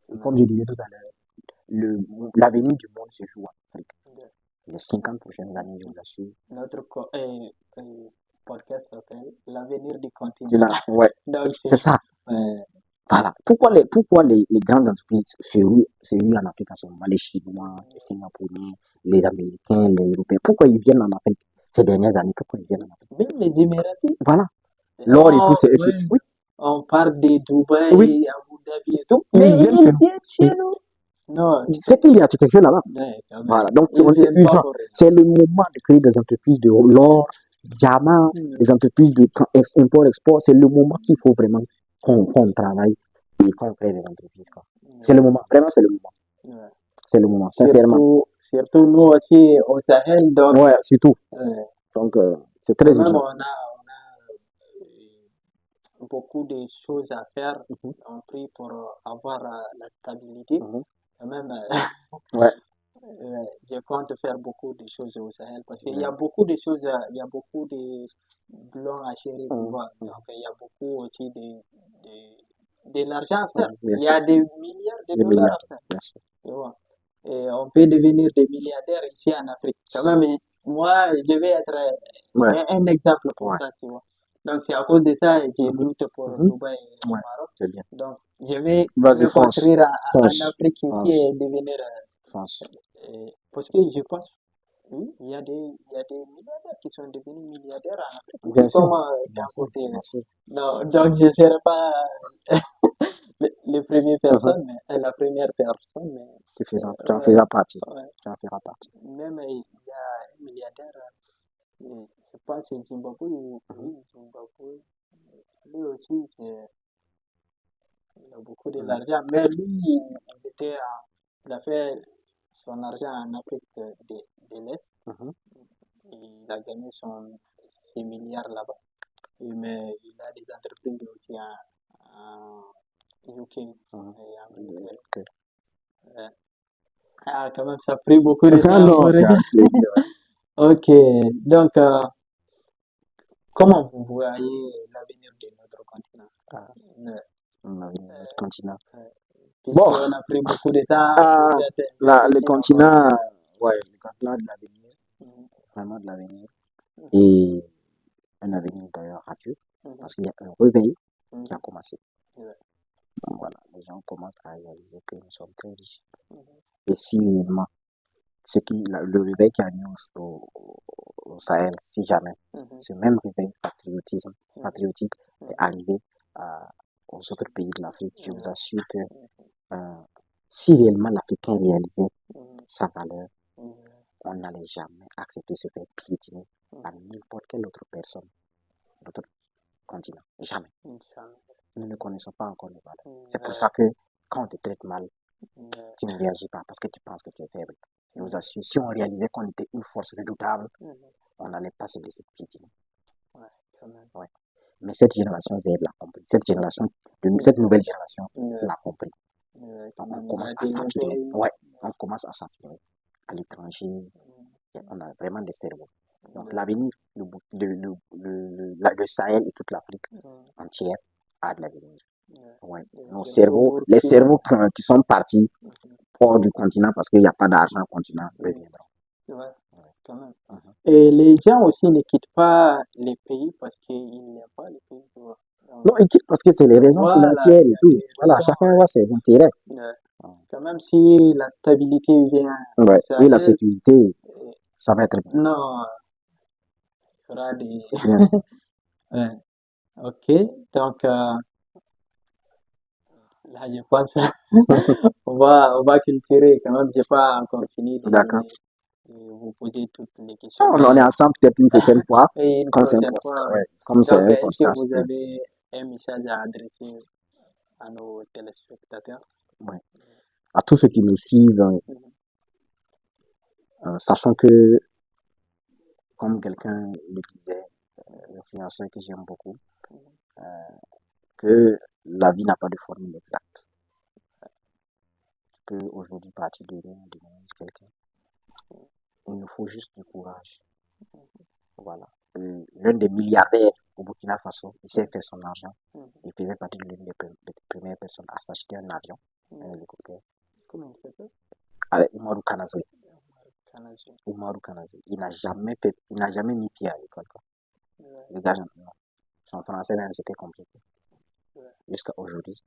Et comme je disais tout à l'heure, l'avenir du monde se joue en Afrique. Les 50 prochaines années, je vous assure. podcast s'appelle L'avenir du Tu continent. l'as, ouais, Donc, c'est ça. ouais, Voilà. Pourquoi les grandes entreprises se ruent en Afrique en ce moment? Les Chinois, les Singapouriens, les Américains, les Européens. Pourquoi ils viennent en Afrique ces dernières années? Pourquoi ils viennent en Afrique? même les Émiratis. Voilà. L'or et tout, c'est eux Ouais, qui. Oui, on parle de Dubaï, oui. Abu Dhabi et tout. Ils Mais viennent ils chez nous. viennent chez Oui. nous. Non, C'est qu'il y a quelque chose là-bas. ouais, quand même. Voilà. Donc, Ils c'est viennent pas urgent. pour rien. C'est le moment de créer des entreprises de l'or, diamant, des entreprises de import-export. C'est le moment qu'il faut vraiment qu'on travaille et qu'on crée des entreprises, quoi. C'est le moment. Vraiment, c'est le moment. Ouais. C'est le moment. Sincèrement. Surtout nous aussi au Sahel, donc Ouais, surtout. ouais, Donc, c'est très quand même urgent. on a beaucoup de choses à faire en prix pour avoir la stabilité. Quand même, Ouais. je compte faire beaucoup de choses au Sahel parce qu'il y a beaucoup de choses, il y a beaucoup de blancs à chérir, tu vois. Donc, il y a beaucoup aussi de l'argent à faire. Bien Il y a sûr. des milliards de Des dollars milliards. à faire, Bien sûr. tu vois. Et on peut devenir des milliardaires ici en Afrique. Quand même, moi, je vais être Ouais. un exemple pour Ouais. ça, tu vois. Donc, c'est à cause de ça que je lutte pour Dubaï et le Ouais. Maroc. C'est bien. Donc, je vais Vas-y, me fonce. construire en Fonce. Afrique ici Fonce. et devenir. Fonce. Parce que je pense, oui, il y a des milliardaires qui sont devenus milliardaires en Afrique. Bien sûr. Comme Bien d'un sûr. côté. Bien sûr. Non, donc je ne serai pas les premières personnes, mais la première personne, mais Tu en ouais, feras partie. ouais. Tu en feras partie. Même il y a un milliardaire, je pense c'est Zimbabwe ou oui, Zimbabwe. Lui aussi, il a beaucoup d'argent, mais lui, il a fait son argent en Afrique de l'Est. Il a gagné ses milliards là-bas. Mais il a des entreprises aussi en UK et en Angleterre. Ok. Ouais. Ah, quand même, ça a pris beaucoup de temps Ah non, pour c'est un plaisir. Ok, donc, comment vous voyez l'avenir de notre continent? Ah, Ouais. notre continent. Puisqu'on Bon, a pris beaucoup de temps, ah, vous êtes investi le aussi encore. continent, ouais, le continent de l'avenir, vraiment de l'avenir, et un avenir d'ailleurs radieux, parce qu'il y a un réveil qui a commencé. Ouais. Voilà, les gens commencent à réaliser que nous sommes très riches. Et si réellement, le réveil qui a mis au Sahel, si jamais ce même réveil patriotique est arrivé aux autres pays de l'Afrique, je vous assure que si réellement l'Africain réalisait sa valeur, on n'allait jamais accepter se faire piétiner par n'importe quelle autre personne d'autre continent. Jamais. Nous ne connaissons pas encore les valeurs. C'est pour ça que quand on te traite mal, tu ne réagis pas parce que tu penses que tu es faible. Je vous assure, si on réalisait qu'on était une force redoutable, on n'allait pas se laisser piétiner. Ouais. Mais cette génération Z l'a compris. Cette nouvelle génération l'a compris. Donc on commence à s'affirmer. Ouais, on commence à s'affirmer. À l'étranger, on a vraiment des cerveaux. Donc l'avenir, le Sahel et toute l'Afrique entière a de l'avenir. Ouais. Les cerveaux qui sont partis hors du continent parce qu'il n'y a pas d'argent au continent reviendront. Ouais, quand même. Et les gens aussi ne quittent pas les pays parce qu'ils n'aiment pas les pays, tu vois. Non, ils quittent parce que c'est les raisons financières et tout. Voilà, chacun voit ses intérêts. Quand même, si la stabilité vient et la sécurité, ça va être bien. Non, il y aura des. Bien sûr. Ouais. Ok, donc là, je pense on va culturer quand même. J'ai pas encore fini de vous poser toutes les questions. On est ensemble peut-être une prochaine fois. Et une Comme c'est un prochaine fois. podcast. Ouais, comme c'est Donc, un est-ce que podcast. vous avez un message à adresser à nos téléspectateurs? Ouais. À tous ceux qui nous suivent, sachant que, comme quelqu'un le disait, l'influenceur que j'aime beaucoup, que la vie n'a pas de formule exacte. Tu peux aujourd'hui partir de rien, devenir quelqu'un. Il nous faut juste du courage. Voilà. L'un des milliardaires au Burkina Faso, il s'est fait son argent. Il faisait partie de l'une des premières personnes à s'acheter un avion, un hélicoptère. Comment il s'appelle? Umaru Kanazoe. Umaru Kanazoe. Il n'a jamais mis pied à l'école. Le gars, son français même, c'était compliqué. Ouais. Jusqu'à aujourd'hui.